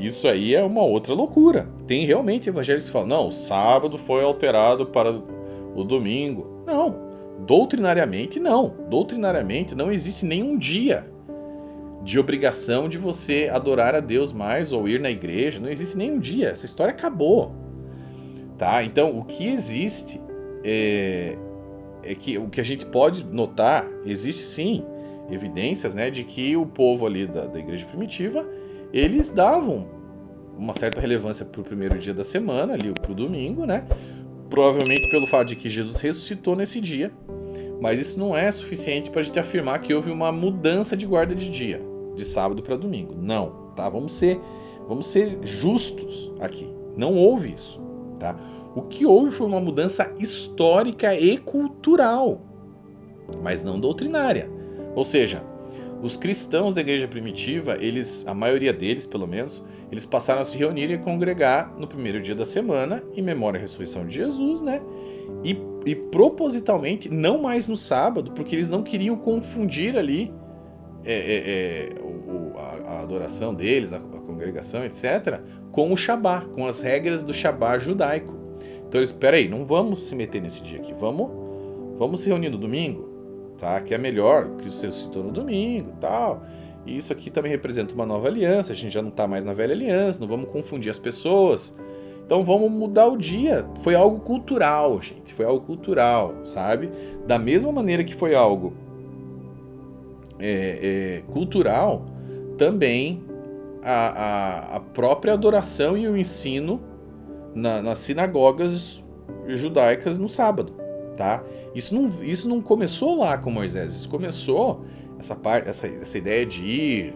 Isso aí é uma outra loucura. Tem realmente evangelhos que falam, não, o sábado foi alterado para o domingo. Não, doutrinariamente não. Doutrinariamente não existe nenhum dia de obrigação de você adorar a Deus mais ou ir na igreja. Não existe nenhum dia. Essa história acabou. Tá? Então, o que existe é que o que a gente pode notar, existe sim evidências, né, de que o povo ali da igreja primitiva, eles davam uma certa relevância para o primeiro dia da semana, ali para o domingo, né? Provavelmente pelo fato de que Jesus ressuscitou nesse dia. Mas isso não é suficiente para a gente afirmar que houve uma mudança de guarda de dia, de sábado para domingo. Não, tá? Vamos ser justos aqui. Não houve isso, tá? O que houve foi uma mudança histórica e cultural, mas não doutrinária. Ou seja, os cristãos da igreja primitiva, a maioria deles, pelo menos, eles passaram a se reunir e a congregar no primeiro dia da semana, em memória à ressurreição de Jesus, né? E propositalmente, não mais no sábado, porque eles não queriam confundir ali a adoração deles, a congregação, etc., com o Shabá, com as regras do Shabá judaico. Então eles, peraí, não vamos se meter nesse dia aqui, vamos se reunir no domingo, tá? Que é melhor, Cristo ressuscitou no domingo, tal. E isso aqui também representa uma nova aliança, a gente já não está mais na velha aliança, não vamos confundir as pessoas. Então vamos mudar o dia. Foi algo cultural, gente. Foi algo cultural, sabe? Da mesma maneira que foi algo cultural, também a própria adoração e o ensino nas sinagogas judaicas no sábado, tá? Isso não começou lá com Moisés. Isso começou, essa ideia de ir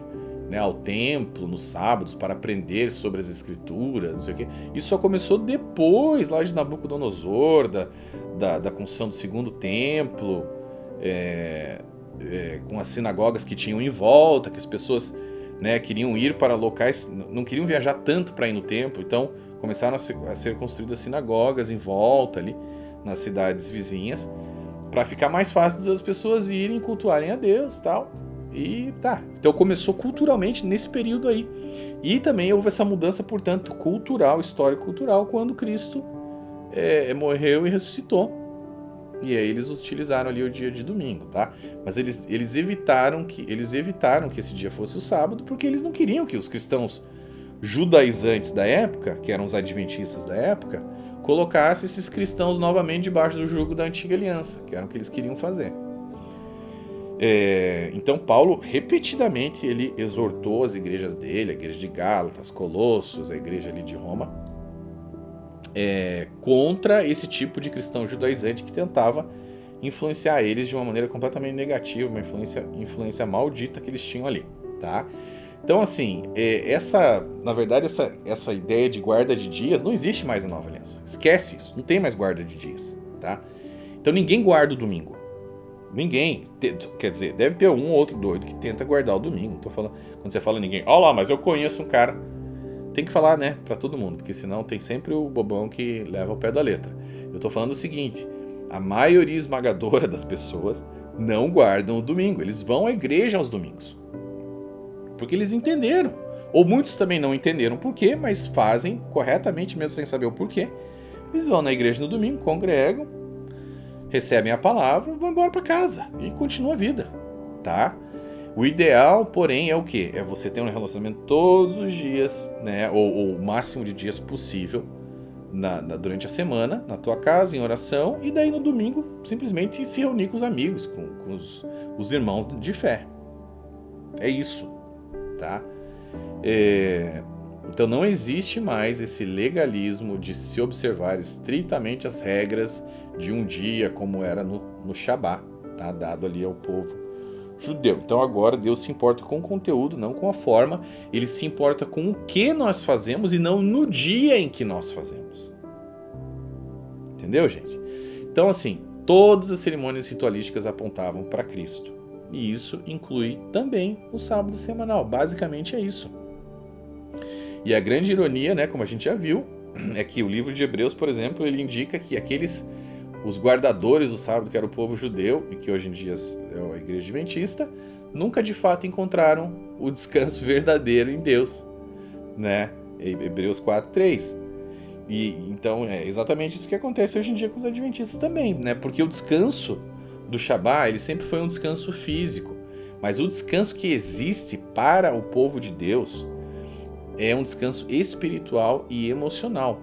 né, ao templo nos sábados para aprender sobre as escrituras, não sei o quê. Isso só começou depois, lá de Nabucodonosor, da construção do segundo templo, com as sinagogas que tinham em volta, que as pessoas, né, queriam ir para locais, não queriam viajar tanto para ir no templo, então começaram a ser construídas sinagogas em volta ali, nas cidades vizinhas, para ficar mais fácil das pessoas irem cultuarem a Deus, tal. E tá, então começou culturalmente nesse período aí. E também houve essa mudança, portanto, cultural, histórico-cultural, quando Cristo morreu e ressuscitou. E aí eles utilizaram ali o dia de domingo, tá? Mas eles evitaram que esse dia fosse o sábado, porque eles não queriam que os cristãos judaizantes da época, que eram os adventistas da época, colocassem esses cristãos novamente debaixo do jugo da antiga aliança, que era o que eles queriam fazer. Então Paulo repetidamente ele exortou as igrejas dele, a igreja de Gálatas, Colossos, a igreja ali de Roma, contra esse tipo de cristão judaizante que tentava influenciar eles de uma maneira completamente negativa, uma influência maldita que eles tinham ali, tá? Então assim, na verdade essa ideia de guarda de dias não existe mais na Nova Aliança. Esquece isso, não tem mais guarda de dias, tá? Então ninguém guarda o domingo. Ninguém, quer dizer, deve ter um ou outro doido que tenta guardar o domingo. Não tô falando, quando você fala ninguém, ó lá, mas eu conheço um cara. Tem que falar, né, pra todo mundo, porque senão tem sempre o bobão que leva ao pé da letra. Eu tô falando o seguinte, a maioria esmagadora das pessoas não guardam o domingo, eles vão à igreja aos domingos. Porque eles entenderam. Ou muitos também não entenderam por quê, mas fazem corretamente mesmo sem saber o porquê. Eles vão na igreja no domingo, congregam, recebem a palavra, vão embora para casa e continua a vida, tá? O ideal, porém, é o quê? É você ter um relacionamento todos os dias, né? Ou o máximo de dias possível durante a semana, na tua casa, em oração, e daí no domingo simplesmente se reunir com os amigos, com os irmãos de fé. É isso, tá? Então não existe mais esse legalismo de se observar estritamente as regras de um dia, como era no Shabá, tá? Dado ali ao povo judeu. Então agora Deus se importa com o conteúdo, não com a forma. Ele se importa com o que nós fazemos e não no dia em que nós fazemos. Entendeu, gente? Então assim, todas as cerimônias ritualísticas apontavam para Cristo. E isso inclui também o sábado semanal. Basicamente é isso. E a grande ironia, né, como a gente já viu, é que o livro de Hebreus, por exemplo, ele indica que os guardadores do sábado, que era o povo judeu, e que hoje em dia é a igreja adventista, nunca de fato encontraram o descanso verdadeiro em Deus, né? Hebreus 4:3. E então é exatamente isso que acontece hoje em dia com os adventistas também, né? Porque o descanso do Shabá, ele sempre foi um descanso físico, mas o descanso que existe para o povo de Deus é um descanso espiritual e emocional.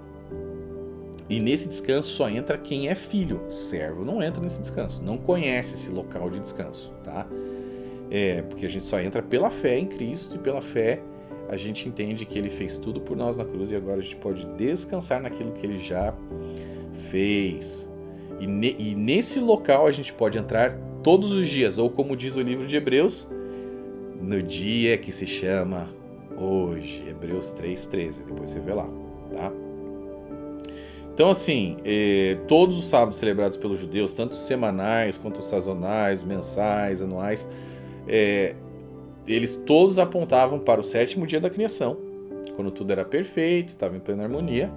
E nesse descanso só entra quem é filho. Servo não entra nesse descanso. Não conhece esse local de descanso, tá? Porque a gente só entra pela fé em Cristo, e pela fé a gente entende que Ele fez tudo por nós na cruz, e agora a gente pode descansar naquilo que Ele já fez. E nesse local a gente pode entrar todos os dias, ou como diz o livro de Hebreus, no dia que se chama hoje. Hebreus 3:13, depois você vê lá, tá? Então assim, todos os sábados celebrados pelos judeus, tanto semanais quanto sazonais, mensais, anuais, eles todos apontavam para o sétimo dia da criação, quando tudo era perfeito, estava em plena harmonia,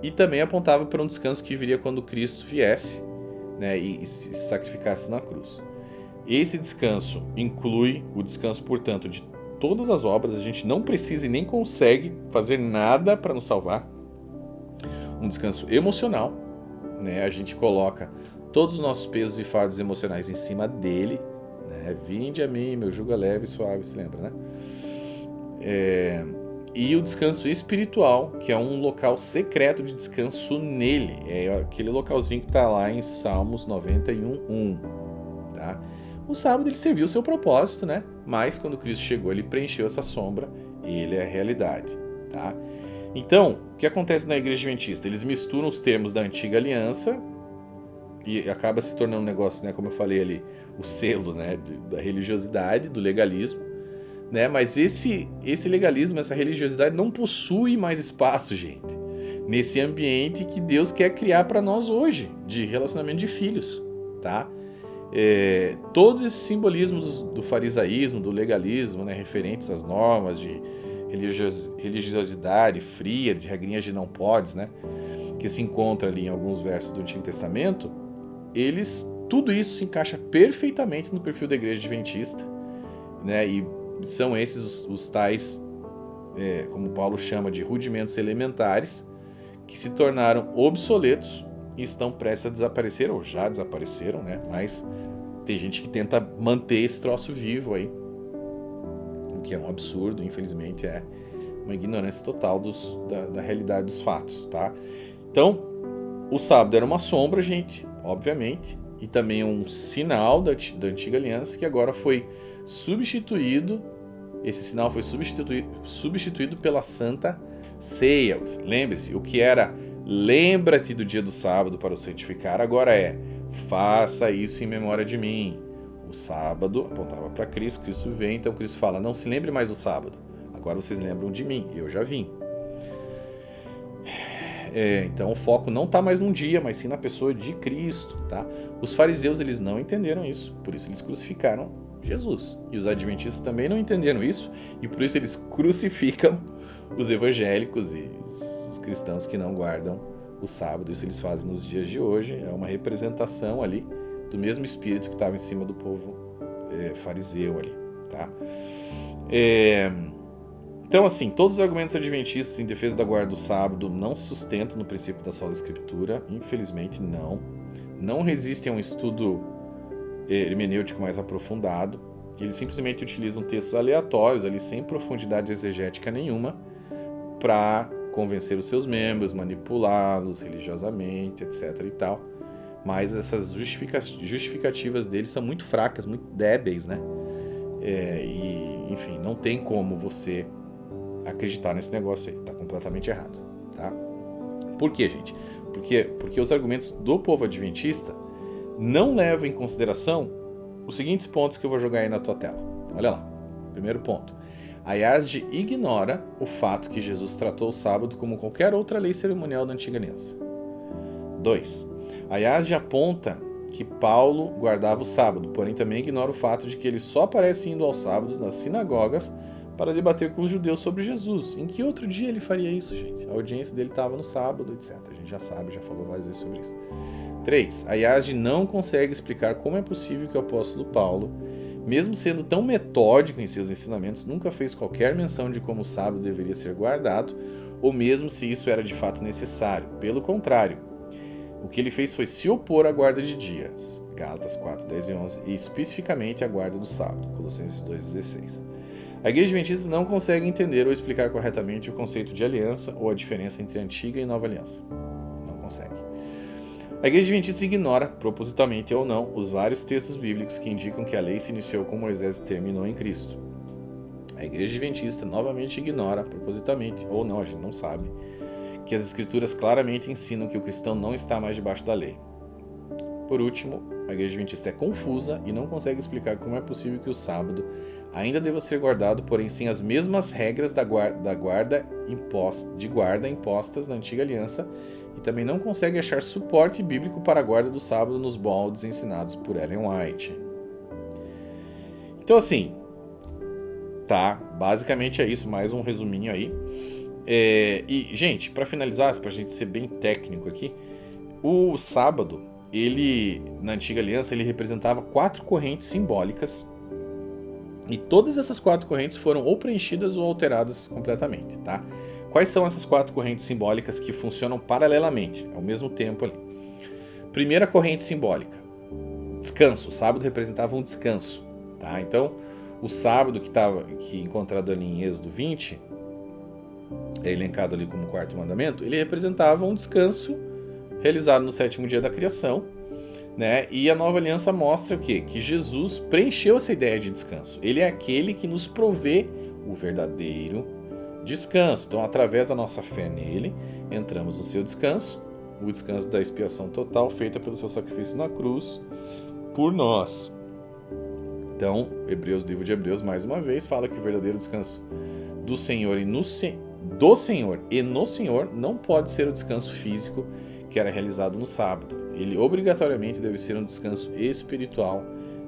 e também apontava para um descanso que viria quando Cristo viesse, né, e se sacrificasse na cruz. Esse descanso inclui o descanso, portanto, de todas as obras. A gente não precisa e nem consegue fazer nada para nos salvar. Um descanso emocional, né? A gente coloca todos os nossos pesos e fardos emocionais em cima dele, né? Vinde a mim, meu jugo é leve e suave, se lembra, né? E o descanso espiritual, que é um local secreto de descanso nele. É aquele localzinho que está lá em Salmos 91:1, tá? O sábado ele serviu o seu propósito, né? Mas quando Cristo chegou, ele preencheu essa sombra e ele é a realidade, tá? Então, o que acontece na igreja adventista? Eles misturam os termos da antiga aliança e acaba se tornando um negócio, né, como eu falei ali, o selo, né, da religiosidade, do legalismo, né? Mas esse legalismo, essa religiosidade não possui mais espaço, gente, nesse ambiente que Deus quer criar para nós hoje, de relacionamento de filhos, tá? Todos esses simbolismos do farisaísmo, do legalismo, né, referentes às normas de religiosidade fria, de regrinhas de não podes, né, que se encontra ali em alguns versos do Antigo Testamento, tudo isso se encaixa perfeitamente no perfil da Igreja Adventista, né, e são esses os tais, como Paulo chama, de rudimentos elementares, que se tornaram obsoletos e estão prestes a desaparecer, ou já desapareceram, né? Mas tem gente que tenta manter esse troço vivo aí, o que é um absurdo, infelizmente é uma ignorância total da realidade dos fatos, tá? Então, o sábado era uma sombra, gente, obviamente, e também um sinal da antiga aliança que agora foi substituído, esse sinal foi substituído pela Santa Ceia. Lembre-se, o que era lembra-te do dia do sábado para o santificar, agora faça isso em memória de mim. O sábado apontava para Cristo, Cristo vem, então Cristo fala, não se lembre mais do sábado, agora vocês lembram de mim, eu já vim. Então o foco não está mais num dia, mas sim na pessoa de Cristo, tá? Os fariseus, eles não entenderam isso, por isso eles crucificaram Jesus. E os adventistas também não entenderam isso, e por isso eles crucificam os evangélicos e os cristãos que não guardam o sábado. Isso eles fazem nos dias de hoje, é uma representação ali do mesmo espírito que estava em cima do povo fariseu ali, tá? Então, assim, todos os argumentos adventistas em defesa da guarda do sábado não se sustentam no princípio da sola escritura, infelizmente não resistem a um estudo hermenêutico mais aprofundado. Eles simplesmente utilizam textos aleatórios ali, sem profundidade exegética nenhuma, para convencer os seus membros, manipulá-los religiosamente, etc. e tal. Mas essas justificativas deles são muito fracas, muito débeis, né? E, enfim, não tem como você acreditar nesse negócio aí, tá completamente errado, tá? Por quê, gente? Porque os argumentos do povo adventista não levam em consideração os seguintes pontos que eu vou jogar aí na tua tela. Olha lá. Primeiro ponto. A IASD ignora o fato que Jesus tratou o sábado como qualquer outra lei cerimonial da antiga aliança. 2. A IASD aponta que Paulo guardava o sábado, porém também ignora o fato de que ele só aparece indo aos sábados nas sinagogas para debater com os judeus sobre Jesus. Em que outro dia ele faria isso, gente? A audiência dele estava no sábado, etc. A gente já sabe, já falou várias vezes sobre isso. 3. A IASD não consegue explicar como é possível que o apóstolo Paulo, mesmo sendo tão metódico em seus ensinamentos, nunca fez qualquer menção de como o sábado deveria ser guardado, ou mesmo se isso era de fato necessário. Pelo contrário, o que ele fez foi se opor à guarda de dias, Gálatas 4, 10 e 11, e especificamente à guarda do sábado, Colossenses 2, 16. A Igreja Adventista não consegue entender ou explicar corretamente o conceito de aliança ou a diferença entre antiga e nova aliança. Não consegue. A Igreja Adventista ignora, propositalmente ou não, os vários textos bíblicos que indicam que a lei se iniciou com Moisés e terminou em Cristo. A Igreja Adventista novamente ignora, propositalmente ou não, a gente não sabe, que as Escrituras claramente ensinam que o cristão não está mais debaixo da lei. Por último, a Igreja Adventista é confusa e não consegue explicar como é possível que o sábado ainda deva ser guardado, porém sem as mesmas regras de guarda impostas na antiga aliança, e também não consegue achar suporte bíblico para a guarda do sábado nos moldes ensinados por Ellen White. Então, assim, tá, basicamente é isso, mais um resuminho aí. E, gente, para finalizar, para a gente ser bem técnico aqui, o sábado, ele, na antiga aliança, ele representava 4 correntes simbólicas, e todas essas 4 correntes foram ou preenchidas ou alteradas completamente, tá? Quais são essas 4 correntes simbólicas que funcionam paralelamente, ao mesmo tempo ali? Primeira corrente simbólica, descanso. O sábado representava um descanso, tá? Então, o sábado que é encontrado ali em Êxodo 20, é elencado ali como 4º mandamento, ele representava um descanso realizado no 7º dia da criação, né? E a nova aliança mostra o quê? Que Jesus preencheu essa ideia de descanso. Ele é aquele que nos provê o verdadeiro descanso. Então, através da nossa fé nele, entramos no seu descanso, o descanso da expiação total feita pelo seu sacrifício na cruz por nós. Então, livro de Hebreus, mais uma vez, fala que o verdadeiro descanso do Senhor e no Senhor não pode ser o descanso físico que era realizado no sábado. Ele obrigatoriamente deve ser um descanso espiritual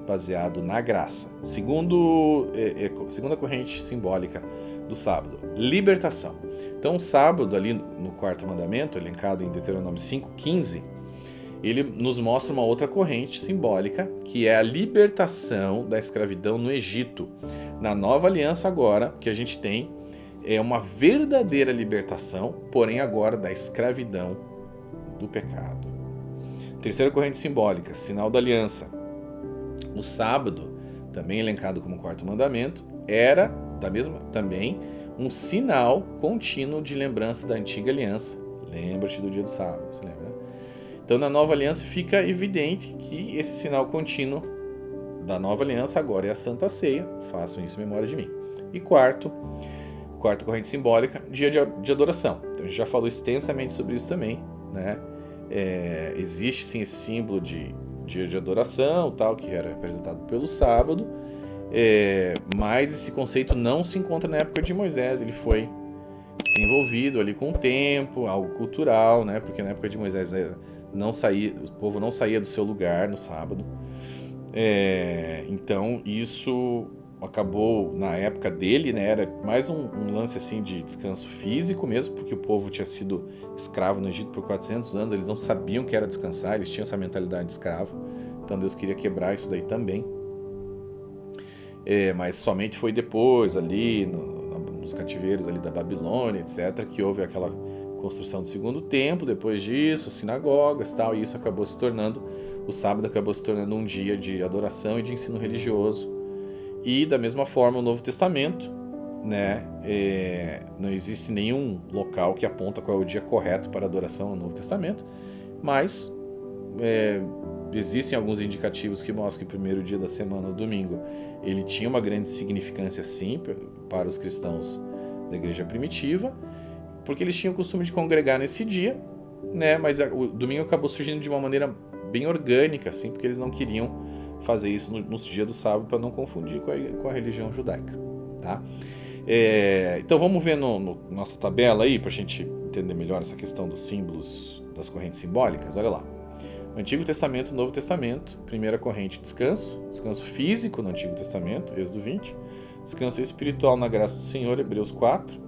baseado na graça. Segunda corrente simbólica do sábado, libertação. Então, o sábado, ali no quarto mandamento, elencado em Deuteronômio 5:15, ele nos mostra uma outra corrente simbólica, que é a libertação da escravidão no Egito. Na nova aliança agora, que a gente tem é uma verdadeira libertação, porém agora da escravidão do pecado. Terceira corrente simbólica, sinal da aliança. O sábado, também elencado como quarto mandamento, era também um sinal contínuo de lembrança da antiga aliança. Lembra-te do dia do sábado, você lembra? Então, na nova aliança fica evidente que esse sinal contínuo da nova aliança agora é a Santa Ceia. Façam isso em memória de mim. E quarta corrente simbólica, dia de adoração. Então, a gente já falou extensamente sobre isso também, né? Existe sim esse símbolo de dia de adoração, tal, que era representado pelo sábado, mas esse conceito não se encontra na época de Moisés. Ele foi desenvolvido ali com o tempo, algo cultural, né? Porque na época de Moisés o povo não saía do seu lugar no sábado. Então isso acabou na época dele, né? Era mais um lance assim de descanso físico mesmo, porque o povo tinha sido escravo no Egito por 400 anos, eles não sabiam o que era descansar, eles tinham essa mentalidade de escravo. Então Deus queria quebrar isso daí também. Mas somente foi depois ali nos cativeiros ali da Babilônia, etc., que houve aquela construção do segundo templo. Depois disso, sinagogas, tal, e isso acabou se tornando, o sábado acabou se tornando um dia de adoração e de ensino religioso. E da mesma forma o Novo Testamento, né, não existe nenhum local que aponta qual é o dia correto para adoração no Novo Testamento, mas existem alguns indicativos que mostram que o primeiro dia da semana, o domingo, ele tinha uma grande significância sim para os cristãos da igreja primitiva, porque eles tinham o costume de congregar nesse dia, né, mas o domingo acabou surgindo de uma maneira bem orgânica, assim, porque eles não queriam fazer isso no dia do sábado para não confundir com a religião judaica, tá? Então vamos ver nossa tabela aí para a gente entender melhor essa questão dos símbolos das correntes simbólicas. Olha lá, Antigo Testamento, Novo Testamento. Primeira corrente, descanso físico no Antigo Testamento, Êxodo 20, descanso espiritual na graça do Senhor, Hebreus 4,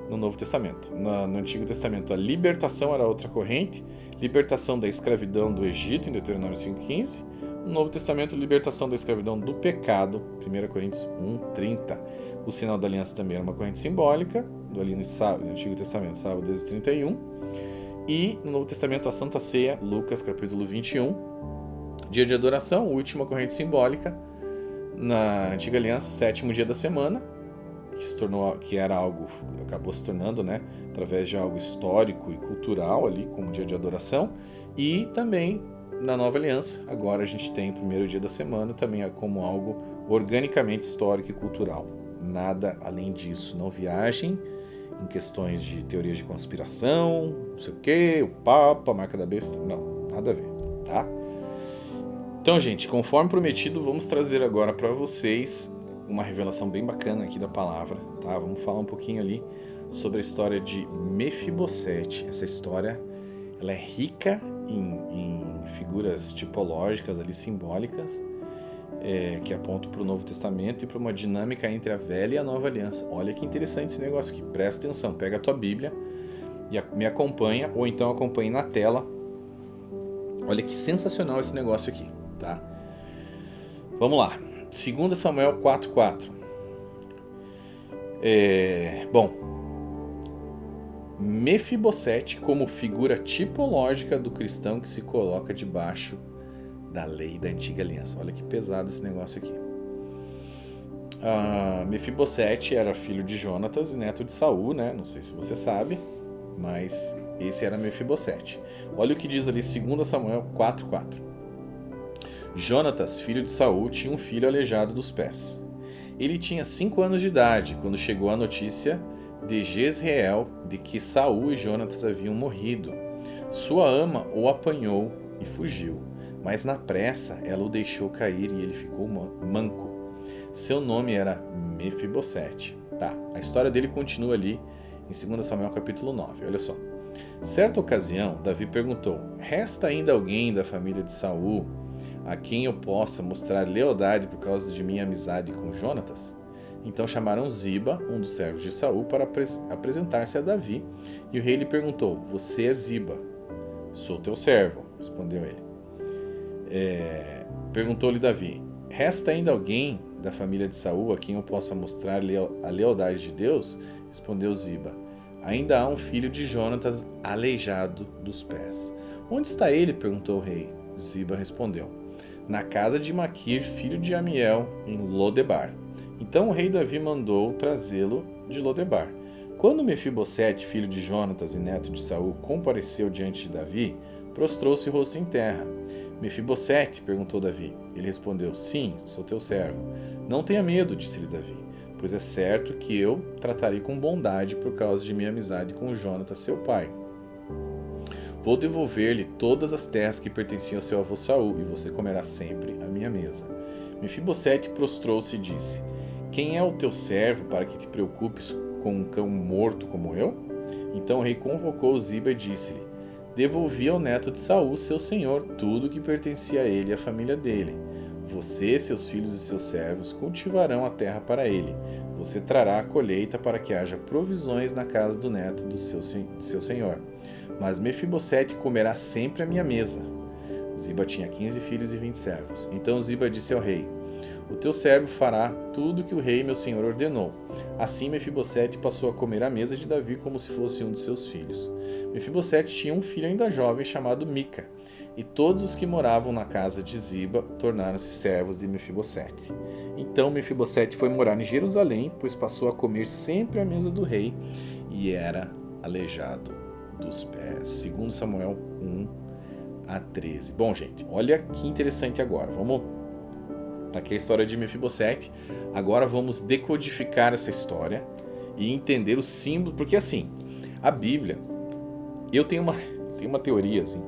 no Novo Testamento. No Antigo Testamento, a libertação era outra corrente, libertação da escravidão do Egito, em Deuteronômio 5:15. No Novo Testamento, libertação da escravidão do pecado, 1 Coríntios 1:30. O sinal da aliança também era uma corrente simbólica, ali no Antigo Testamento, sábado 31. E no Novo Testamento, a Santa Ceia, Lucas capítulo 21. Dia de adoração, última corrente simbólica. Na Antiga Aliança, sétimo dia da semana, que era algo, acabou se tornando, né, através de algo histórico e cultural ali, como dia de adoração. E também na Nova Aliança, agora a gente tem o primeiro dia da semana também como algo organicamente histórico e cultural. Nada além disso. Não viajem em questões de teorias de conspiração, não sei o que, o Papa, a marca da besta. Não, nada a ver, tá? Então, gente, conforme prometido, vamos trazer agora para vocês uma revelação bem bacana aqui da palavra, tá? Vamos falar um pouquinho ali sobre a história de Mefibosete. Essa história, ela é rica em figuras tipológicas ali, simbólicas, que apontam para o Novo Testamento e para uma dinâmica entre a velha e a nova aliança. Olha que interessante esse negócio aqui, presta atenção, pega a tua Bíblia e me acompanha, ou então acompanhe na tela. Olha que sensacional esse negócio aqui, tá? Vamos lá, 2 Samuel 4:4. Mefibosete como figura tipológica do cristão que se coloca debaixo da lei da antiga aliança. Olha que pesado esse negócio aqui. Mefibosete era filho de Jonatas e neto de Saul, né? Não sei se você sabe, mas esse era Mefibosete. Olha o que diz ali 2 Samuel 4:4. Jonatas, filho de Saul, tinha um filho aleijado dos pés. Ele tinha 5 anos de idade quando chegou a notícia de Jezreel de que Saul e Jonatas haviam morrido. Sua ama o apanhou e fugiu, mas na pressa ela o deixou cair e ele ficou manco. seu nome era Mefibosete. Tá, a história dele continua ali em 2 Samuel capítulo 9, olha só. Certa ocasião, Davi perguntou: resta ainda alguém da família de Saul a quem eu possa mostrar lealdade por causa de minha amizade com Jonatas? Então chamaram Ziba, um dos servos de Saul, para apresentar-se a Davi, e o rei lhe perguntou: você é Ziba? Sou teu servo, respondeu ele. Perguntou-lhe Davi: resta ainda alguém da família de Saul a quem eu possa mostrar a lealdade de Deus? Respondeu Ziba: ainda há um filho de Jonatas aleijado dos pés. Onde está ele? Perguntou o rei. Ziba respondeu: na casa de Maquir, filho de Amiel, em Lodebar. Então o rei Davi mandou trazê-lo de Lodebar. Quando Mefibosete, filho de Jonatas e neto de Saul, compareceu diante de Davi, prostrou-se rosto em terra. Mefibosete? Perguntou Davi. Ele respondeu: sim, sou teu servo. Não tenha medo, disse-lhe Davi, pois é certo que eu tratarei com bondade por causa de minha amizade com Jonatas, seu pai. Vou devolver-lhe todas as terras que pertenciam ao seu avô Saul, e você comerá sempre à minha mesa. Mefibosete prostrou-se e disse: quem é o teu servo para que te preocupes com um cão morto como eu? Então o rei convocou Ziba e disse-lhe: devolvi ao neto de Saul, seu senhor, tudo o que pertencia a ele e à família dele. Você, seus filhos e seus servos cultivarão a terra para ele. Você trará a colheita para que haja provisões na casa do neto do seu senhor. Mas Mefibosete comerá sempre à minha mesa. Ziba tinha 15 filhos e 20 servos. Então Ziba disse ao rei: o teu servo fará tudo o que o rei meu senhor ordenou. Assim Mefibosete passou a comer à mesa de Davi como se fosse um de seus filhos. Mefibosete tinha um filho ainda jovem chamado Mica, e todos os que moravam na casa de Ziba tornaram-se servos de Mefibosete. Então Mefibosete foi morar em Jerusalém, pois passou a comer sempre à mesa do rei e era aleijado dos pés. 2 Samuel 1-13. Bom, gente, olha que interessante agora. Vamos aqui a história de Mefibosete. Agora vamos decodificar essa história e entender o símbolo, porque assim, a Bíblia, eu tenho uma teoria assim,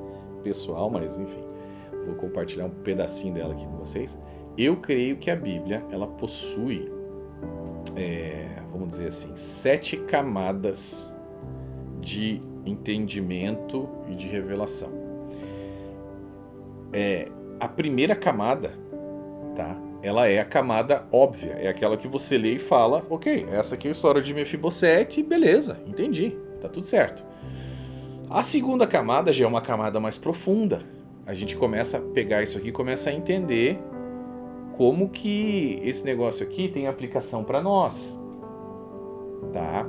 pessoal, mas enfim, vou compartilhar um pedacinho dela aqui com vocês. Eu creio que a Bíblia, ela possui, vamos dizer assim, 7 camadas de entendimento e de revelação. A primeira camada, tá? Ela é a camada óbvia, é aquela que você lê e fala: ok, essa aqui é a história de Mefibosete, beleza, entendi, tá tudo certo. A segunda camada já é uma camada mais profunda. A gente começa a pegar isso aqui e começa a entender como que esse negócio aqui tem aplicação para nós, tá?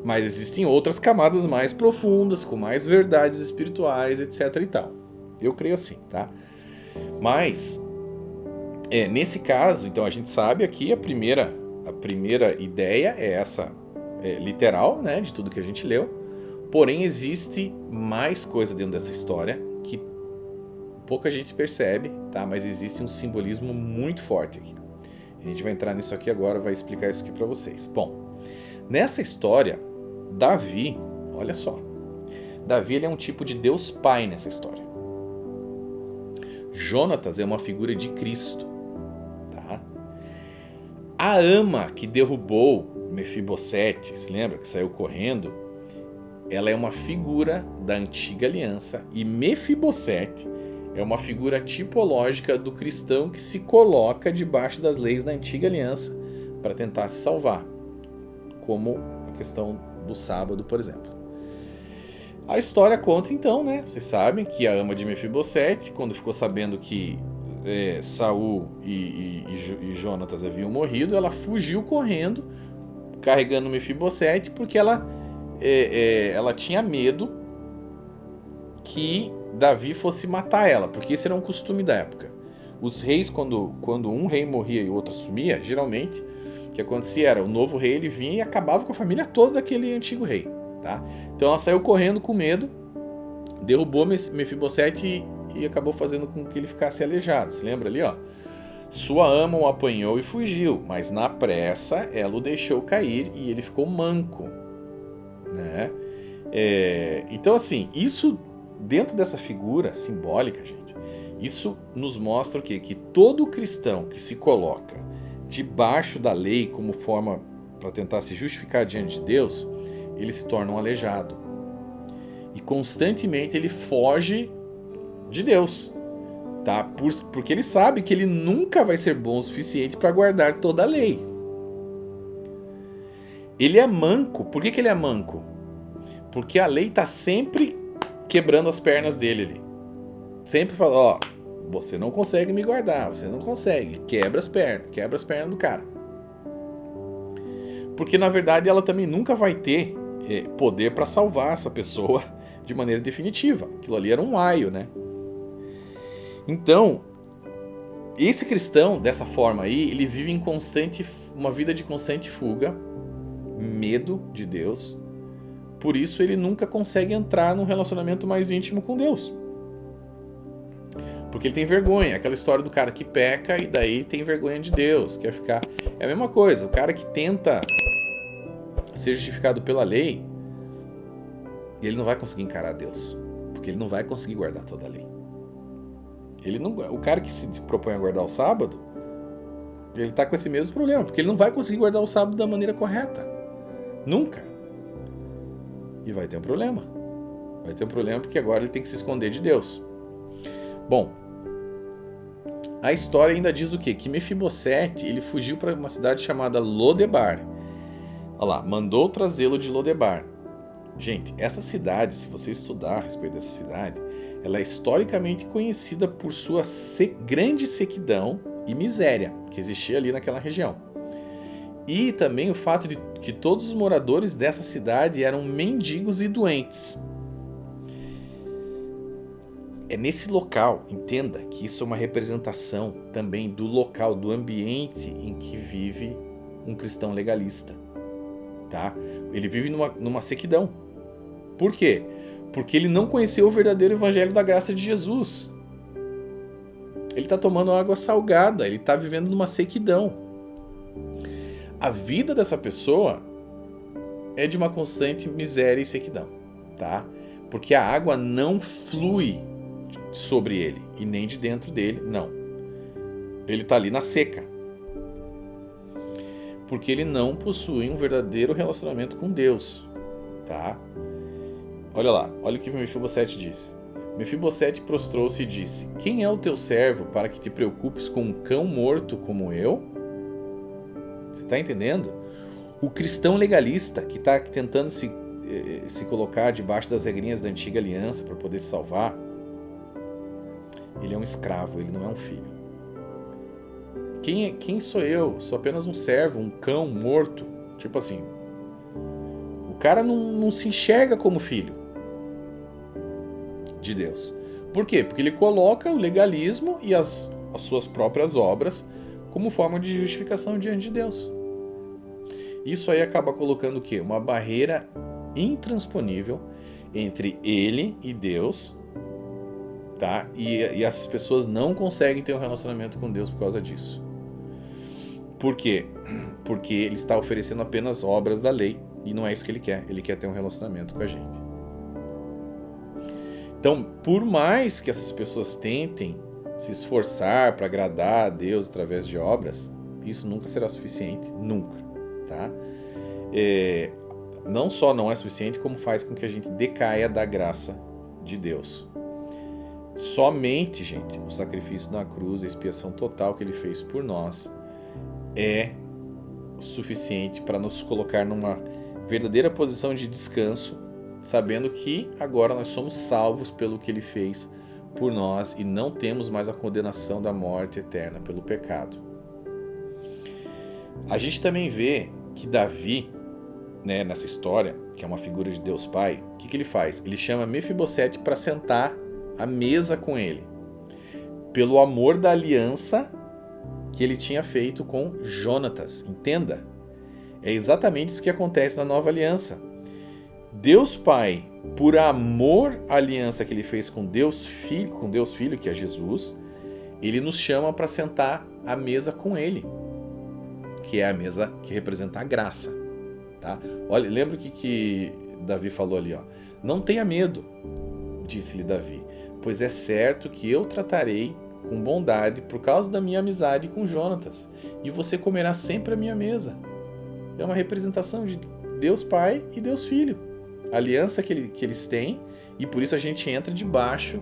Mas existem outras camadas mais profundas, com mais verdades espirituais, etc e tal. Eu creio assim, tá? Mas nesse caso, então a gente sabe aqui a primeira ideia é essa literal, né, de tudo que a gente leu. Porém, existe mais coisa dentro dessa história que pouca gente percebe, tá? Mas existe um simbolismo muito forte aqui. A gente vai entrar nisso aqui agora, vai explicar isso aqui para vocês. Bom, nessa história, Davi, olha só, Davi ele é um tipo de Deus Pai nessa história. Jonatas é uma figura de Cristo, tá? A ama que derrubou Mefibosete, se lembra que saiu correndo? Ela é uma figura da antiga aliança, e Mefibosete é uma figura tipológica do cristão que se coloca debaixo das leis da antiga aliança para tentar se salvar, como a questão do sábado, por exemplo. A história conta então, né? Vocês sabem que a ama de Mefibosete, quando ficou sabendo que Saul e Jonatas haviam morrido, ela fugiu correndo, carregando Mefibosete, porque ela tinha medo que Davi fosse matar ela, porque esse era um costume da época. Os reis, quando um rei morria e o outro assumia, geralmente o que acontecia era o novo rei ele vinha e acabava com a família toda daquele antigo rei, tá? Então ela saiu correndo com medo, derrubou Mefibosete e acabou fazendo com que ele ficasse aleijado. Se lembra ali, ó? Sua ama o apanhou e fugiu, mas na pressa ela o deixou cair e ele ficou manco, né? Então assim, isso dentro dessa figura simbólica, gente, isso nos mostra o quê? Que todo cristão que se coloca debaixo da lei como forma para tentar se justificar diante de Deus, ele se torna um aleijado. E constantemente ele foge de Deus, tá? Porque ele sabe que ele nunca vai ser bom o suficiente para guardar toda a lei. Ele é manco. Por que ele é manco? Porque a lei está sempre quebrando as pernas dele ali. Sempre fala, ó, você não consegue me guardar, você não consegue. Quebra as pernas do cara. Porque na verdade ela também nunca vai ter poder para salvar essa pessoa de maneira definitiva. Aquilo ali era um aio, né? Então, esse cristão, dessa forma aí, ele vive uma vida de constante fuga, medo de Deus. Por isso ele nunca consegue entrar num relacionamento mais íntimo com Deus. Porque ele tem vergonha. Aquela história do cara que peca e daí tem vergonha de Deus. Quer ficar... É a mesma coisa. O cara que tenta ser justificado pela lei, ele não vai conseguir encarar Deus. Porque ele não vai conseguir guardar toda a lei. O cara que se propõe a guardar o sábado, ele está com esse mesmo problema. Porque ele não vai conseguir guardar o sábado da maneira correta. Nunca. E vai ter um problema. Vai ter um problema porque agora ele tem que se esconder de Deus. Bom, a história ainda diz o quê? Que Mefibosete, ele fugiu para uma cidade chamada Lodebar. Olha lá, mandou trazê-lo de Lodebar. Gente, essa cidade, se você estudar a respeito dessa cidade, ela é historicamente conhecida por sua grande sequidão e miséria que existia ali naquela região. E também o fato de que todos os moradores dessa cidade eram mendigos e doentes. É nesse local, entenda que isso é uma representação também do local, do ambiente em que vive um cristão legalista. Tá? Ele vive numa sequidão. Por quê? Porque ele não conheceu o verdadeiro evangelho da graça de Jesus. Ele está tomando água salgada, ele está vivendo numa sequidão. A vida dessa pessoa é de uma constante miséria e sequidão, tá? Porque a água não flui sobre ele e nem de dentro dele, não. Ele está ali na seca. Porque ele não possui um verdadeiro relacionamento com Deus, tá? Olha lá, olha o que Mefibosete disse. Mefibosete prostrou-se e disse: Quem é o teu servo para que te preocupes com um cão morto como eu? Você está entendendo? O cristão legalista que está tentando se colocar debaixo das regrinhas da antiga aliança para poder se salvar, ele é um escravo, ele não é um filho. Quem sou eu? Sou apenas um servo, um cão morto. Tipo assim, o cara não se enxerga como filho de Deus. Por quê? Porque ele coloca o legalismo e as suas próprias obras como forma de justificação diante de Deus. Isso aí acaba colocando o quê? Uma barreira intransponível entre ele e Deus, tá? E essas pessoas não conseguem ter um relacionamento com Deus por causa disso. Por quê? Porque ele está oferecendo apenas obras da lei e não é isso que ele quer. Ele quer ter um relacionamento com a gente. Então, por mais que essas pessoas tentem se esforçar para agradar a Deus através de obras, isso nunca será suficiente, nunca, tá? Não só não é suficiente, como faz com que a gente decaia da graça de Deus. Somente, gente, o sacrifício na cruz, a expiação total que ele fez por nós, é suficiente para nos colocar numa verdadeira posição de descanso, sabendo que agora nós somos salvos pelo que ele fez por nós e não temos mais a condenação da morte eterna pelo pecado. A gente também vê que Davi, né, nessa história, que é uma figura de Deus Pai, o que ele faz? Ele chama Mefibosete para sentar à mesa com ele, pelo amor da aliança que ele tinha feito com Jonatas. Entenda, é exatamente isso que acontece na nova aliança. Deus Pai, por amor à aliança que ele fez com Deus Filho, que é Jesus, ele nos chama para sentar à mesa com ele, que é a mesa que representa a graça, tá? Olha, lembra o que Davi falou ali, ó? Não tenha medo, disse-lhe Davi, pois é certo que eu tratarei com bondade por causa da minha amizade com Jonatas, e você comerá sempre à minha mesa. É uma representação de Deus Pai e Deus Filho, a aliança que eles têm, e por isso a gente entra debaixo,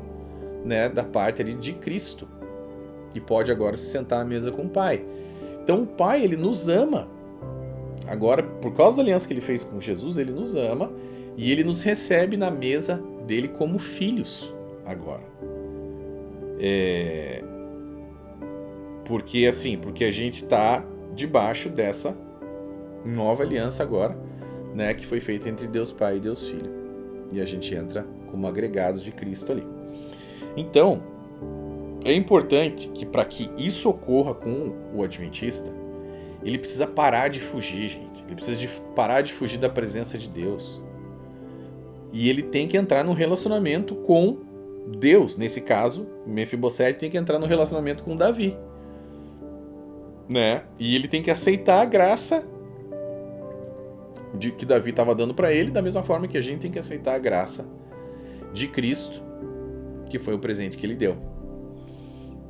né, da parte ali de Cristo, que pode agora se sentar à mesa com o Pai. Então o Pai, ele nos ama. Agora, por causa da aliança que ele fez com Jesus, ele nos ama e ele nos recebe na mesa dele como filhos agora. Porque a gente está debaixo dessa nova aliança agora, né, que foi feita entre Deus Pai e Deus Filho. E a gente entra como agregados de Cristo ali. Então, é importante que para que isso ocorra com o adventista, ele precisa parar de fugir, gente. Ele precisa parar de fugir da presença de Deus. E ele tem que entrar num relacionamento com Deus. Nesse caso, Mefibosete tem que entrar num relacionamento com Davi, né? E ele tem que aceitar a graça que Davi estava dando para ele, da mesma forma que a gente tem que aceitar a graça de Cristo, que foi o presente que ele deu.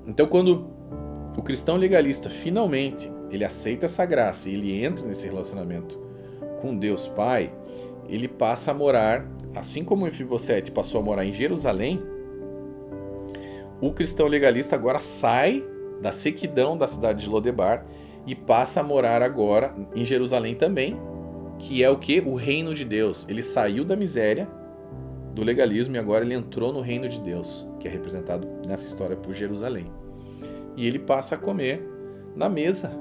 Então, quando o cristão legalista finalmente ele aceita essa graça e ele entra nesse relacionamento com Deus Pai, ele passa a morar, assim como Mefibosete passou a morar em Jerusalém, o cristão legalista agora sai da sequidão da cidade de Lodebar e passa a morar agora em Jerusalém também, que é o que? O reino de Deus. Ele saiu da miséria do legalismo e agora ele entrou no reino de Deus, que é representado nessa história por Jerusalém. E ele passa a comer na mesa.